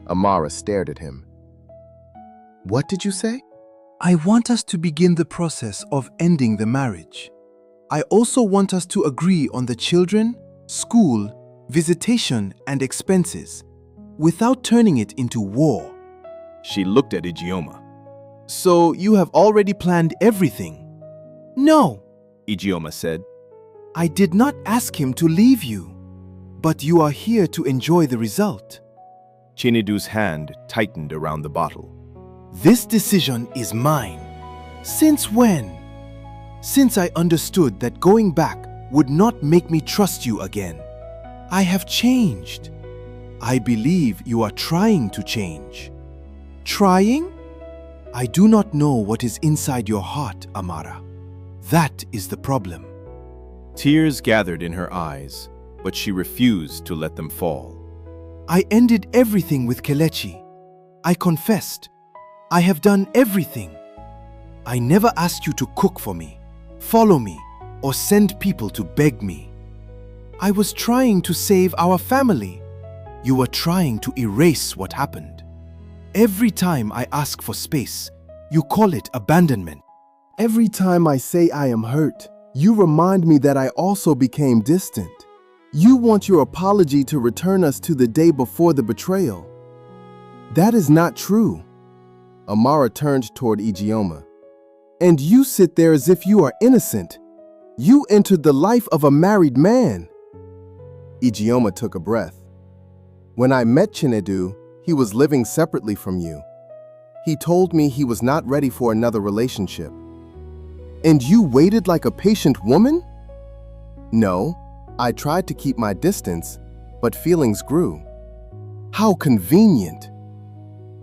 S1: Amara stared at him. "What did you say?"
S2: I want us to begin the process of ending the marriage. I also want us to agree on the children, school, visitation, and expenses, without turning it into war. She looked at Ijeoma. "So you have already planned everything?" "No," Ijeoma said. "I did not ask him to leave you, but you are here to enjoy the result." Chinedu's hand tightened around the bottle. "This decision is mine." "Since when?" "Since I understood that going back would not make me trust you again. I have changed. I believe you are trying to change." "Trying?" "I do not know what is inside your heart, Amara. That is the problem." Tears gathered in her eyes, but she refused to let them fall. "I ended everything with Kelechi. I confessed. I have done everything. I never asked you to cook for me, follow me, or send people to beg me. I was trying to save our family. You were trying to erase what happened. Every time I ask for space, you call it abandonment.
S1: Every time I say I am hurt, you remind me that I also became distant. You want your apology to return us to the day before the betrayal. That is not true." Amara turned toward Ijeoma. "And you sit there as if you are innocent. You entered the life of a married man." Ijeoma took a breath. "When I met Chinedu, he was living separately from you. He told me he was not ready for another relationship. And you waited like a patient woman?" "No, I tried to keep my distance, but feelings grew." "How convenient."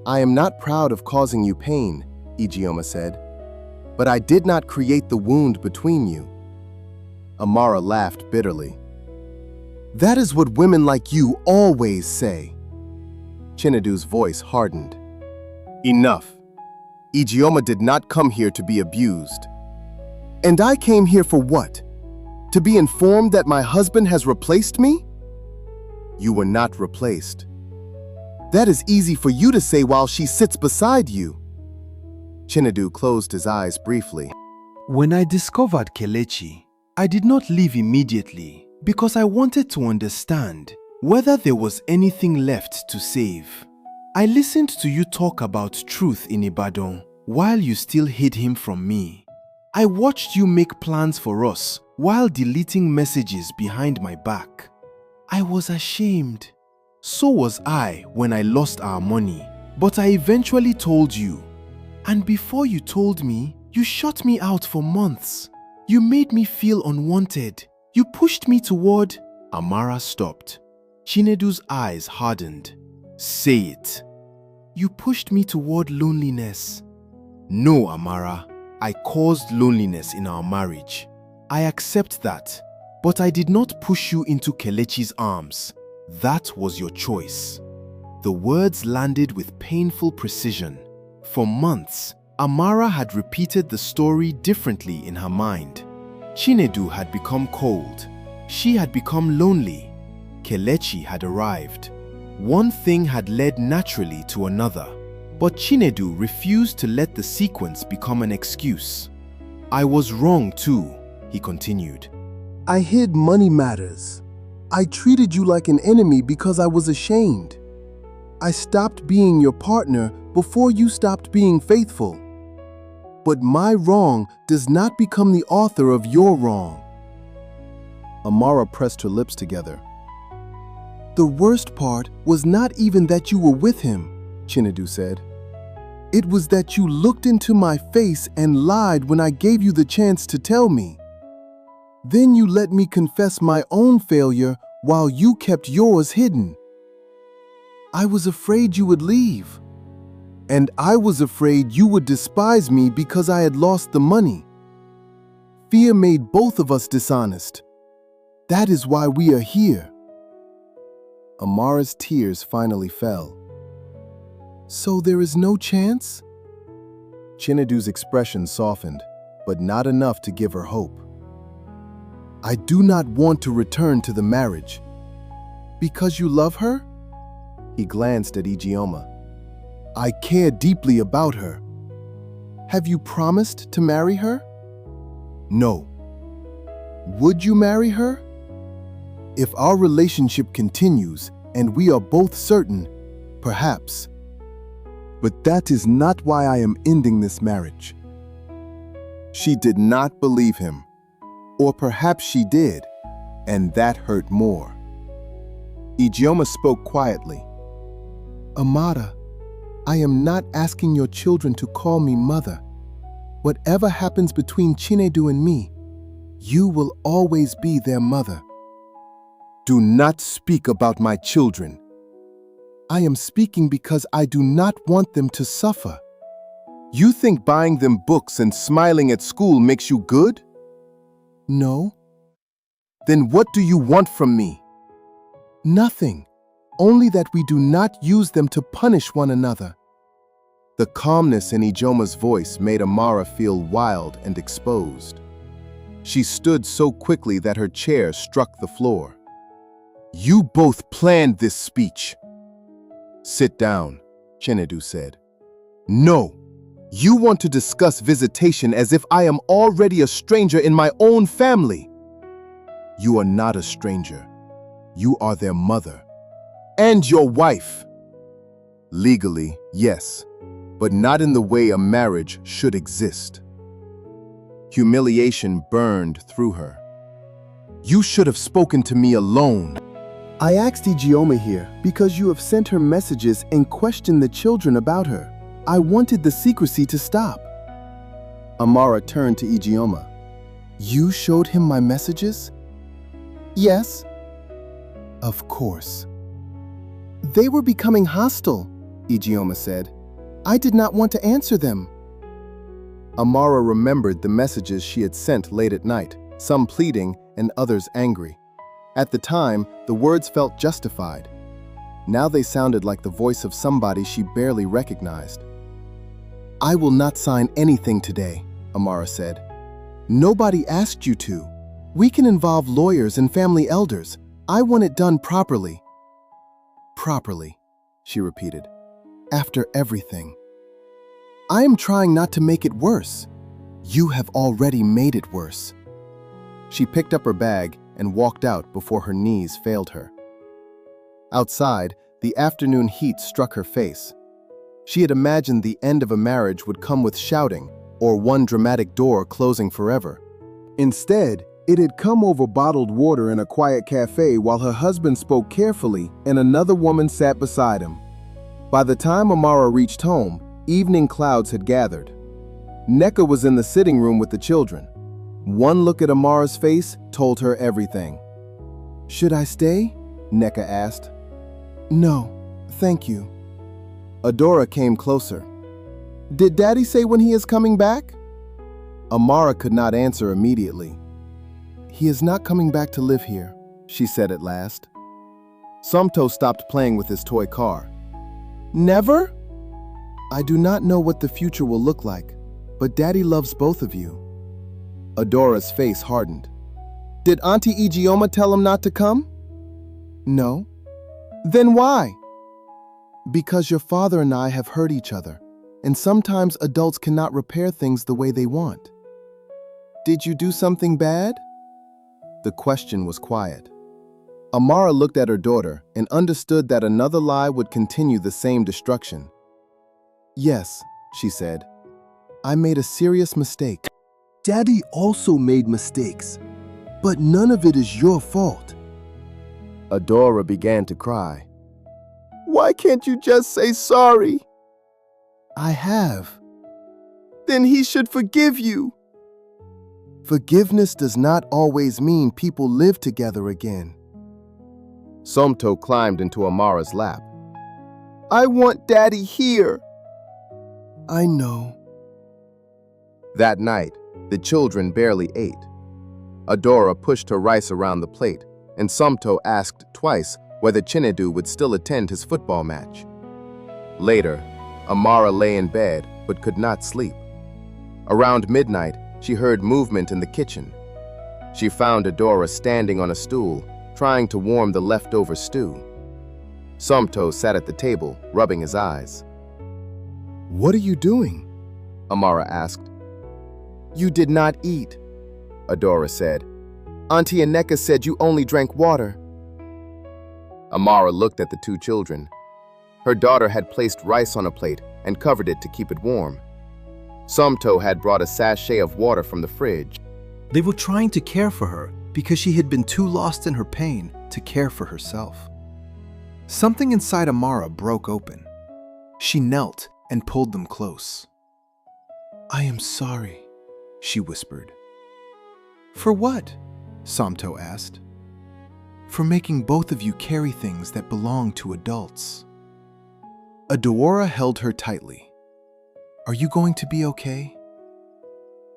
S1: "I am not proud of causing you pain," Ijeoma said, "but I did not create the wound between you." Amara laughed bitterly. That is what women like you always say. Chinedu's voice hardened. Enough. Ijeoma did not come here to be abused. And I came here for what? To be informed that my husband has replaced me? You were not replaced. That is easy for you to say while she sits beside you. Chinedu closed his eyes briefly.
S2: When I discovered Kelechi, I did not leave immediately because I wanted to understand whether there was anything left to save. I listened to you talk about truth in Ibadan while you still hid him from me. I watched you make plans for us while deleting messages behind my back. I was ashamed. So was I when I lost our money, but I eventually told you. And before you told me, you shut me out for months. You made me feel unwanted. You pushed me toward... Amara stopped. Chinedu's eyes hardened. Say it. You pushed me toward loneliness. No, Amara. I caused loneliness in our marriage. I accept that, but I did not push you into Kelechi's arms. That was your choice. The words landed with painful precision. For months, Amara had repeated the story differently in her mind. Chinedu had become cold. She had become lonely. Kelechi had arrived. One thing had led naturally to another, but Chinedu refused to let the sequence become an excuse. I was wrong too, he continued.
S1: I hid money matters. I treated you like an enemy because I was ashamed. I stopped being your partner before you stopped being faithful. But my wrong does not become the author of your wrong. Amara pressed her lips together. The worst part was not even that you were with him, Chinedu said. It was that you looked into my face and lied when I gave you the chance to tell me. Then you let me confess my own failure while you kept yours hidden. I was afraid you would leave. And I was afraid you would despise me because I had lost the money. Fear made both of us dishonest. That is why we are here. Amara's tears finally fell. So there is no chance? Chinedu's expression softened, but not enough to give her hope. I do not want to return to the marriage. Because you love her? He glanced at Ijeoma. I care deeply about her. Have you promised to marry her? No. Would you marry her? If our relationship continues and we are both certain, perhaps. But that is not why I am ending this marriage. She did not believe him. Or perhaps she did, and that hurt more. Ijeoma spoke quietly. Amara, I am not asking your children to call me mother. Whatever happens between Chinedu and me, you will always be their mother. Do not speak about my children. I am speaking because I do not want them to suffer. You think buying them books and smiling at school makes you good? No. Then what do you want from me? Nothing. Only that we do not use them to punish one another. The calmness in Ijeoma's voice made Amara feel wild and exposed. She stood so quickly that her chair struck the floor. You both planned this speech. Sit down, Chinedu said. No. You want to discuss visitation as if I am already a stranger in my own family. You are not a stranger. You are their mother. And your wife. Legally, yes, but not in the way a marriage should exist. Humiliation burned through her. You should have spoken to me alone. I asked Ijeoma here because you have sent her messages and questioned the children about her. I wanted the secrecy to stop. Amara turned to Ijeoma. You showed him my messages? Yes. Of course. They were becoming hostile, Ijeoma said. I did not want to answer them. Amara remembered the messages she had sent late at night, some pleading and others angry. At the time, the words felt justified. Now they sounded like the voice of somebody she barely recognized. "I will not sign anything today," Amara said. "Nobody asked you to. We can involve lawyers and family elders. I want it done properly." "Properly," she repeated. "After everything. I am trying not to make it worse. You have already made it worse." She picked up her bag and walked out before her knees failed her. Outside, the afternoon heat struck her face. She had imagined the end of a marriage would come with shouting or one dramatic door closing forever. Instead, it had come over bottled water in a quiet cafe while her husband spoke carefully and another woman sat beside him. By the time Amara reached home, evening clouds had gathered. Nneka was in the sitting room with the children. One look at Amara's face told her everything. "Should I stay?" Nneka asked. "No, thank you." Adora came closer. "Did Daddy say when he is coming back?" Amara could not answer immediately. "He is not coming back to live here," she said at last. Somto stopped playing with his toy car. "Never?" "I do not know what the future will look like, but Daddy loves both of you." Adora's face hardened. "Did Auntie Ijeoma tell him not to come?" "No." "Then why?" "Because your father and I have hurt each other, and sometimes adults cannot repair things the way they want." "Did you do something bad?" The question was quiet. Amara looked at her daughter and understood that another lie would continue the same destruction. "Yes," she said. "I made a serious mistake." "Daddy also made mistakes, but none of it is your fault." Adora began to cry. "Why can't you just say sorry?" "I have." "Then he should forgive you." "Forgiveness does not always mean people live together again." Somto climbed into Amara's lap. "I want Daddy here." "I know." That night, the children barely ate. Adora pushed her rice around the plate, and Somto asked twice whether Chinedu would still attend his football match. Later, Amara lay in bed but could not sleep. Around midnight, she heard movement in the kitchen. She found Adora standing on a stool, trying to warm the leftover stew. Somto sat at the table, rubbing his eyes. "What are you doing?" Amara asked. "You did not eat," Adora said. "Auntie Nneka said you only drank water." Amara looked at the two children. Her daughter had placed rice on a plate and covered it to keep it warm. Somto had brought a sachet of water from the fridge.
S2: They were trying to care for her because she had been too lost in her pain to care for herself. Something inside Amara broke open. She knelt and pulled them close. "I am sorry," she whispered. "For what?" Somto asked. "For making both of you carry things that belong to adults." Adora held her tightly. "Are you going to be okay?"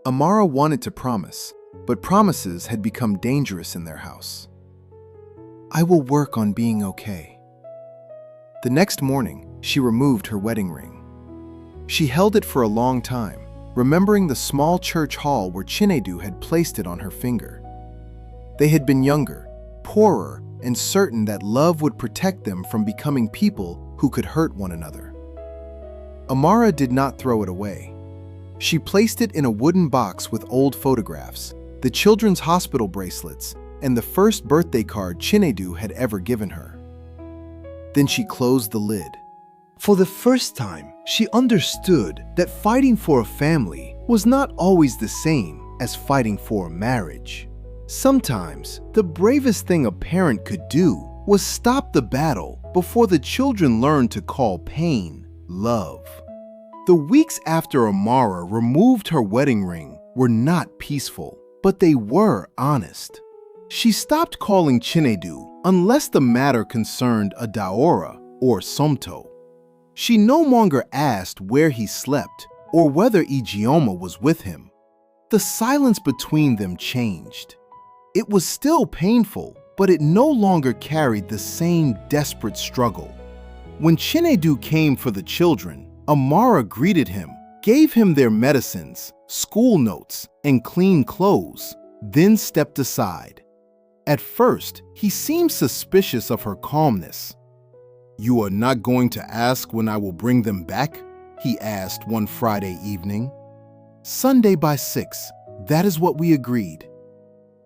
S2: Amara wanted to promise, but promises had become dangerous in their house. "I will work on being okay." The next morning, she removed her wedding ring. She held it for a long time, remembering the small church hall where Chinedu had placed it on her finger. They had been younger, poorer, and certain that love would protect them from becoming people who could hurt one another. Amara did not throw it away. She placed it in a wooden box with old photographs, the children's hospital bracelets, and the first birthday card Chinedu had ever given her. Then she closed the lid. For the first time, she understood that fighting for a family was not always the same as fighting for a marriage. Sometimes, the bravest thing a parent could do was stop the battle before the children learned to call pain love. The weeks after Amara removed her wedding ring were not peaceful, but they were honest. She stopped calling Chinedu unless the matter concerned Adaora or Somto. She no longer asked where he slept or whether Ijeoma was with him. The silence between them changed. It was still painful, but it no longer carried the same desperate struggle. When Chinedu came for the children, Amara greeted him, gave him their medicines, school notes, and clean clothes, then stepped aside. At first, he seemed suspicious of her calmness. "You are not going to ask when I will bring them back?" he asked one Friday evening. "Sunday by 6, that is what we agreed."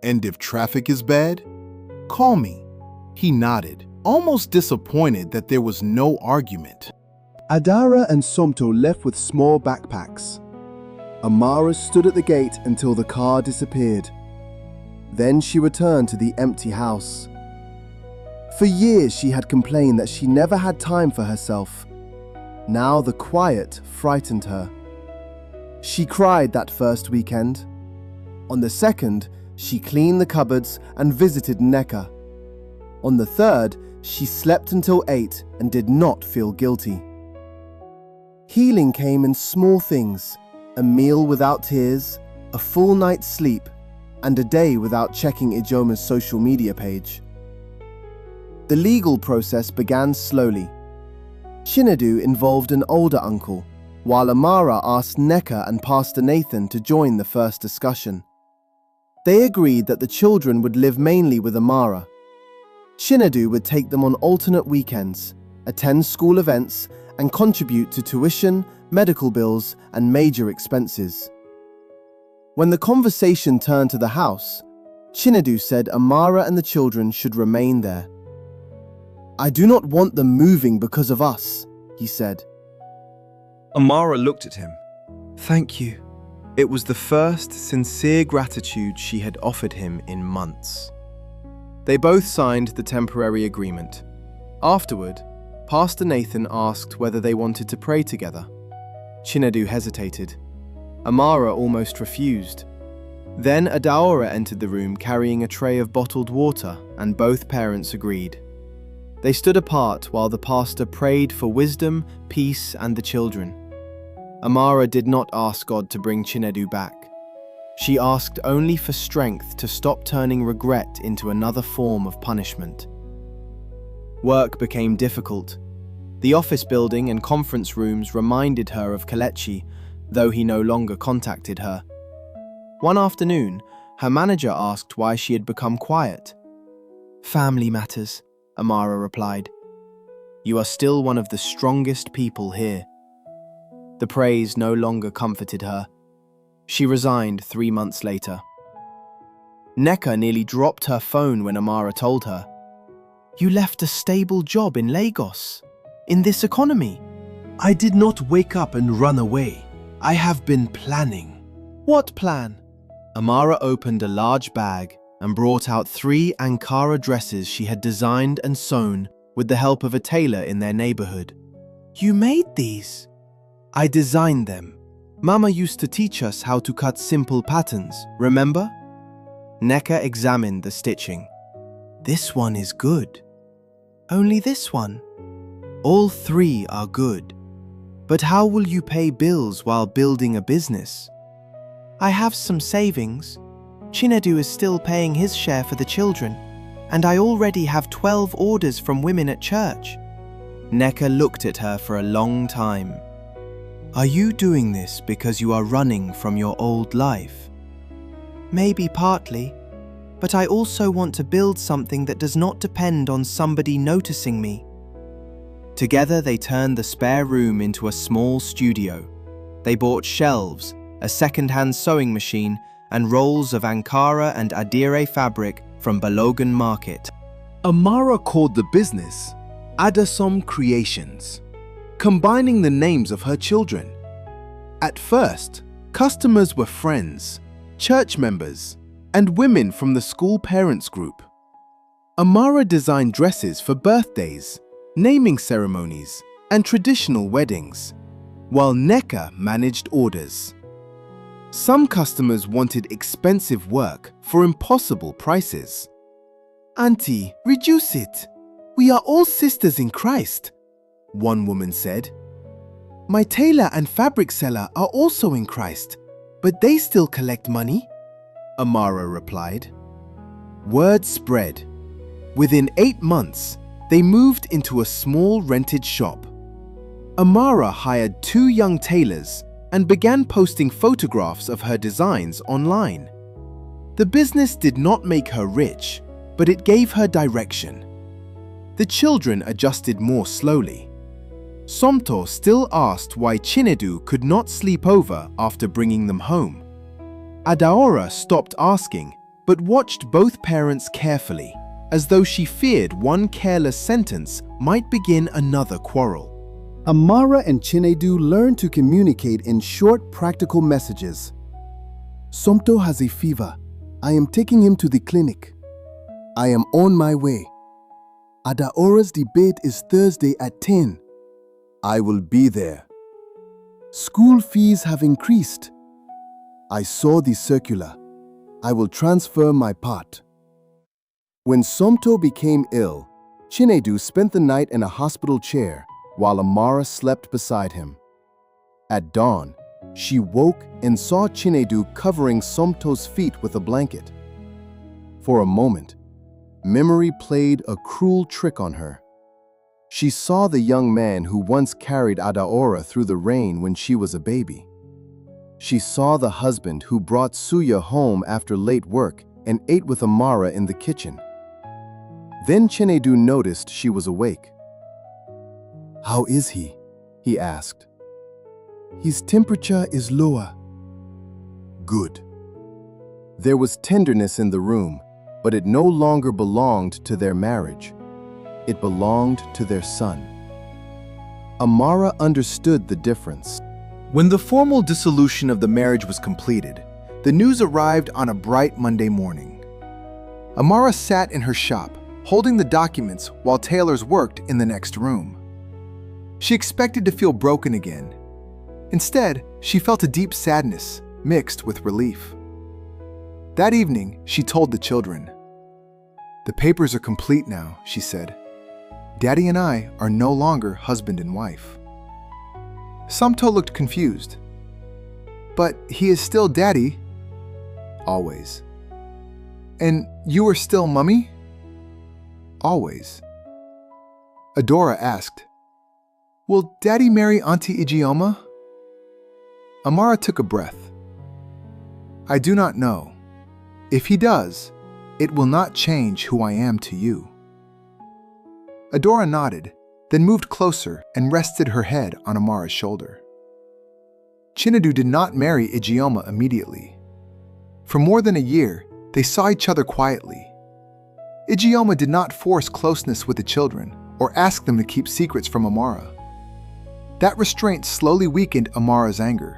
S2: "And if traffic is bad? Call me." He nodded, almost disappointed that there was no argument.
S1: Adara and Somto left with small backpacks. Amara stood at the gate until the car disappeared. Then she returned to the empty house. For years she had complained that she never had time for herself. Now the quiet frightened her. She cried that first weekend. On the second, she cleaned the cupboards and visited Nneka. On the third, she slept until 8 and did not feel guilty. Healing came in small things: a meal without tears, a full night's sleep, and a day without checking Ijeoma's social media page. The legal process began slowly. Chinedu involved an older uncle, while Amara asked Nneka and Pastor Nathan to join the first discussion. They agreed that the children would live mainly with Amara. Chinedu would take them on alternate weekends, attend school events, and contribute to tuition, medical bills, and major expenses. When the conversation turned to the house, Chinedu said Amara and the children should remain there. "I do not want them moving because of us," he said.
S5: Amara looked at him. Thank you. It was the first sincere gratitude she had offered him in months. They both signed the temporary agreement. Afterward, Pastor Nathan asked whether they wanted to pray together. Chinedu hesitated. Amara almost refused. Then Adaora entered the room carrying a tray of bottled water, and both parents agreed. They stood apart while the pastor prayed for wisdom, peace, and the children. Amara did not ask God to bring Chinedu back. She asked only for strength to stop turning regret into another form of punishment. Work became difficult. The office building and conference rooms reminded her of Kelechi, though he no longer contacted her. One afternoon, her manager asked why she had become quiet. "Family matters," Amara replied. "You are still one of the strongest people here." The praise no longer comforted her. She resigned 3 months later. Nneka nearly dropped her phone when Amara told her, "You left a stable job in Lagos, in this economy."
S2: "I did not wake up and run away. I have been planning."
S5: "What plan?" Amara opened a large bag and brought out 3 Ankara dresses she had designed and sewn with the help of a tailor in their neighborhood. "You made these?" "I designed them. Mama used to teach us how to cut simple patterns, remember?" Nneka examined the stitching. "This one is good." "Only this one?" "All 3 are good. But how will you pay bills while building a business?" "I have some savings. Chinedu is still paying his share for the children, and I already have 12 orders from women at church." Nneka looked at her for a long time. "Are you doing this because you are running from your old life?" "Maybe partly, but I also want to build something that does not depend on somebody noticing me." Together they turned the spare room into a small studio. They bought shelves, a second-hand sewing machine, and rolls of Ankara and Adire fabric from Balogan Market.
S2: Amara called the business Adasom Creations, combining the names of her children. At first, customers were friends, church members, and women from the school parents group. Amara designed dresses for birthdays, naming ceremonies, and traditional weddings, while Nneka managed orders. Some customers wanted expensive work for impossible prices. "Auntie, reduce it. We are all sisters in Christ," one woman said. "My tailor and fabric seller are also in Christ, but they still collect money," Amara replied. Word spread. Within 8 months, they moved into a small rented shop. Amara hired 2 young tailors and began posting photographs of her designs online. The business did not make her rich, but it gave her direction. The children adjusted more slowly. Somto still asked why Chinedu could not sleep over after bringing them home. Adaora stopped asking, but watched both parents carefully, as though she feared one careless sentence might begin another quarrel.
S1: Amara and Chinedu learned to communicate in short, practical messages. Somto has a fever. I am taking him to the clinic. I am on my way. Adaora's debate is Thursday at 10. I will be there. School fees have increased. I saw the circular. I will transfer my part. When Somto became ill, Chinedu spent the night in a hospital chair while Amara slept beside him. At dawn, she woke and saw Chinedu covering Somto's feet with a blanket. For a moment, memory played a cruel trick on her. She saw the young man who once carried Adaora through the rain when she was a baby. She saw the husband who brought Suya home after late work and ate with Amara in the kitchen. Then Chinedu noticed she was awake. "How is he?" he asked. "His temperature is lower." Good. There was tenderness in the room, but it no longer belonged to their marriage. It belonged to their son. Amara understood the difference.
S2: When the formal dissolution of the marriage was completed, the news arrived on a bright Monday morning. Amara sat in her shop, holding the documents while tailors worked in the next room. She expected to feel broken again. Instead, she felt a deep sadness mixed with relief. That evening, she told the children. "The papers are complete now," she said. "Daddy and I are no longer husband and wife." Somto looked confused. "But he is still Daddy." "Always." "And you are still Mummy?" "Always." Adora asked, "Will Daddy marry Auntie Ijeoma?" Amara took a breath. "I do not know. If he does, it will not change who I am to you." Adora nodded, then moved closer and rested her head on Amara's shoulder. Chinedu did not marry Ijeoma immediately. For more than a year, they saw each other quietly. Ijeoma did not force closeness with the children or ask them to keep secrets from Amara. That restraint slowly weakened Amara's anger.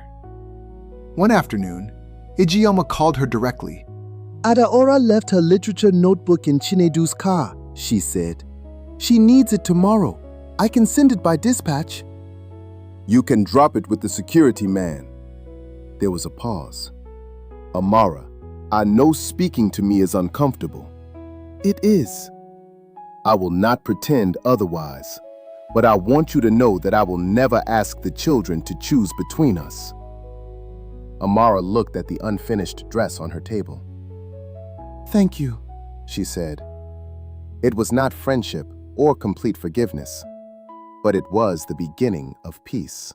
S2: One afternoon, Ijeoma called her directly.
S1: "Adaora left her literature notebook in Chinedu's car," she said. "She needs it tomorrow. I can send it by dispatch." "You can drop it with the security man." There was a pause. "Amara, I know speaking to me is uncomfortable." "It is." "I will not pretend otherwise, but I want you to know that I will never ask the children to choose between us." Amara looked at the unfinished dress on her table. "Thank you," she said. It was not friendship or complete forgiveness, but it was the beginning of peace.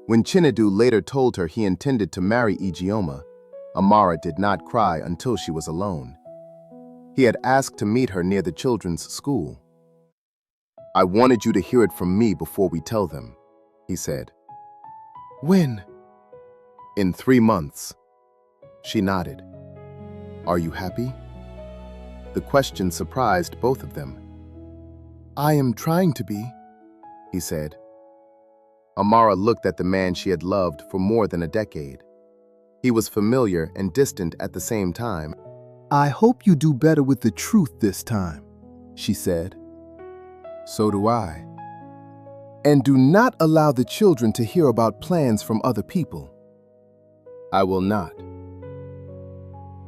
S1: When Chinedu later told her he intended to marry Ijeoma, Amara did not cry until she was alone. He had asked to meet her near the children's school. "I wanted you to hear it from me before we tell them," he said. "When?" "In 3 months." She nodded. "Are you happy?" The question surprised both of them. "I am trying to be," he said. Amara looked at the man she had loved for more than a decade. He was familiar and distant at the same time. "I hope you do better with the truth this time," she said. "So do I. And do not allow the children to hear about plans from other people." "I will not."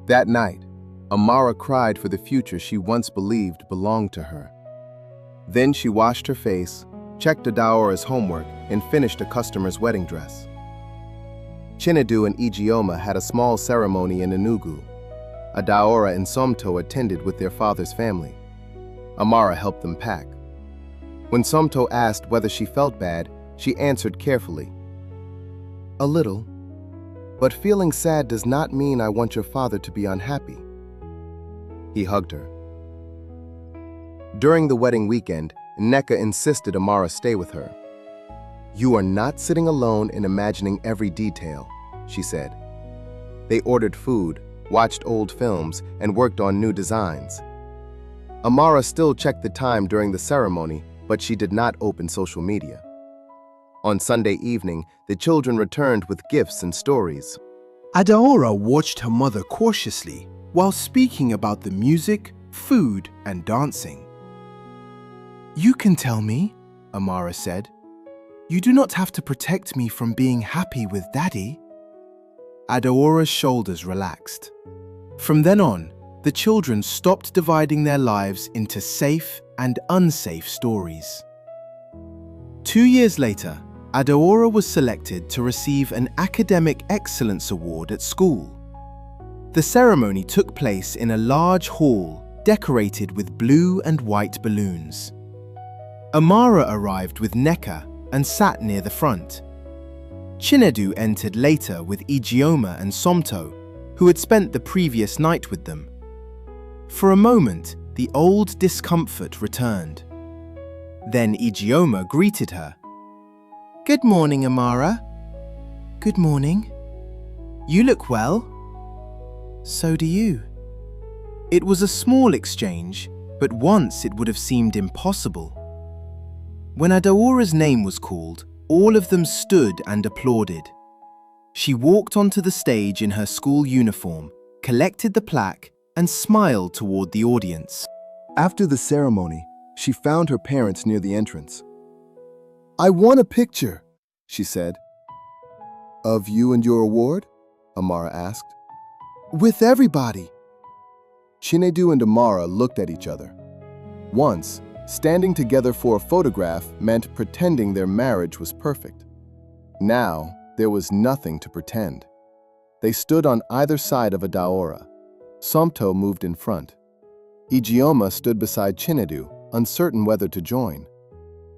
S1: That night, Amara cried for the future she once believed belonged to her. Then she washed her face, checked Adaora's homework, and finished a customer's wedding dress. Chinedu and Ijeoma had a small ceremony in Enugu. Adaora and Somto attended with their father's family. Amara helped them pack. When Somto asked whether she felt bad, she answered carefully, "A little. But feeling sad does not mean I want your father to be unhappy." He hugged her. During the wedding weekend, Nneka insisted Amara stay with her. "You are not sitting alone and imagining every detail," she said. They ordered food, watched old films, and worked on new designs. Amara still checked the time during the ceremony, but she did not open social media. On Sunday evening, the children returned with gifts and stories.
S2: Adaora watched her mother cautiously while speaking about the music, food, and dancing. "You can tell me," Amara said. "You do not have to protect me from being happy with Daddy." Adaora's shoulders relaxed. From then on, the children stopped dividing their lives into safe and unsafe stories. 2 years later, Adaora was selected to receive an Academic Excellence Award at school. The ceremony took place in a large hall decorated with blue and white balloons. Amara arrived with Nneka and sat near the front. Chinedu entered later with Ijeoma and Somto, who had spent the previous night with them. For a moment, the old discomfort returned. Then Ijeoma greeted her. "Good morning, Amara." "Good morning. You look well." "So do you." It was a small exchange, but once it would have seemed impossible. When Adaora's name was called, all of them stood and applauded. She walked onto the stage in her school uniform, collected the plaque, and smiled toward the audience.
S1: After the ceremony, she found her parents near the entrance. "I want a picture," she said. "Of you and your award?" Amara asked. "With everybody." Chinedu and Amara looked at each other. Once, standing together for a photograph meant pretending their marriage was perfect. Now, there was nothing to pretend. They stood on either side of Adaora. Somto moved in front. Ijeoma stood beside Chinedu, uncertain whether to join.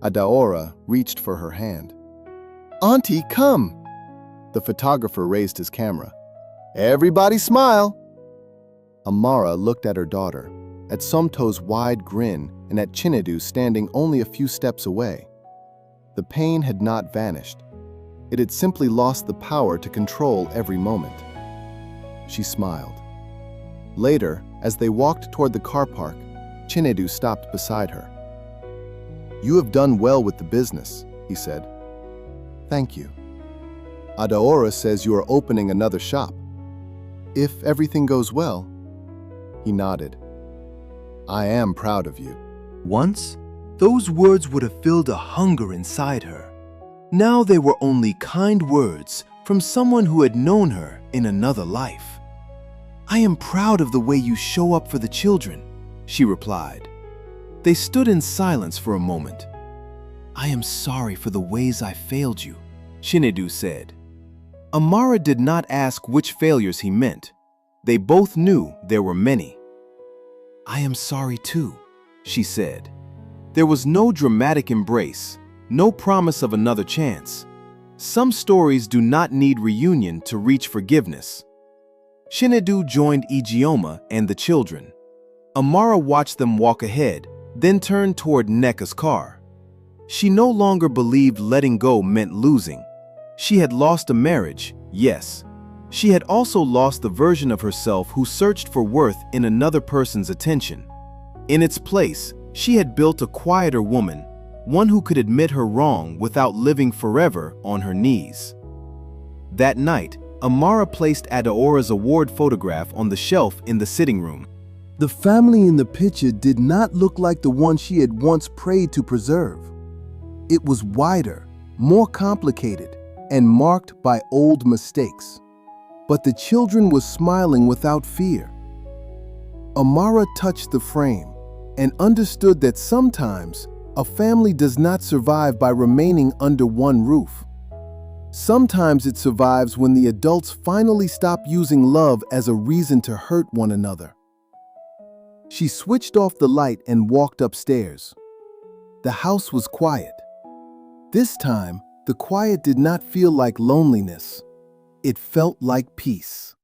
S1: Adaora reached for her hand. "Auntie, come!" The photographer raised his camera. "Everybody smile!" Amara looked at her daughter, at Somto's wide grin, and at Chinedu standing only a few steps away. The pain had not vanished. It had simply lost the power to control every moment. She smiled. Later, as they walked toward the car park, Chinedu stopped beside her. "You have done well with the business," he said. "Thank you. Adaora says you are opening another shop. If everything goes well." He nodded. "I am proud of you."
S2: Once, those words would have filled a hunger inside her. Now they were only kind words from someone who had known her in another life. "I am proud of the way you show up for the children," she replied. They stood in silence for a moment. "I am sorry for the ways I failed you," Chinedu said. Amara did not ask which failures he meant. They both knew there were many. "I am sorry too," she said. There was no dramatic embrace, no promise of another chance. Some stories do not need reunion to reach forgiveness. Chinedu joined Ijeoma and the children. Amara watched them walk ahead, then turned toward Nneka's car. She no longer believed letting go meant losing. She had lost a marriage, yes. She had also lost the version of herself who searched for worth in another person's attention. In its place, she had built a quieter woman, one who could admit her wrong without living forever on her knees. That night, Amara placed Adaora's award photograph on the shelf in the sitting room.
S1: The family in the picture did not look like the one she had once prayed to preserve. It was wider, more complicated, and marked by old mistakes. But the children were smiling without fear. Amara touched the frame and understood that sometimes a family does not survive by remaining under one roof. Sometimes it survives when the adults finally stop using love as a reason to hurt one another. She switched off the light and walked upstairs. The house was quiet. This time, the quiet did not feel like loneliness. It felt like peace.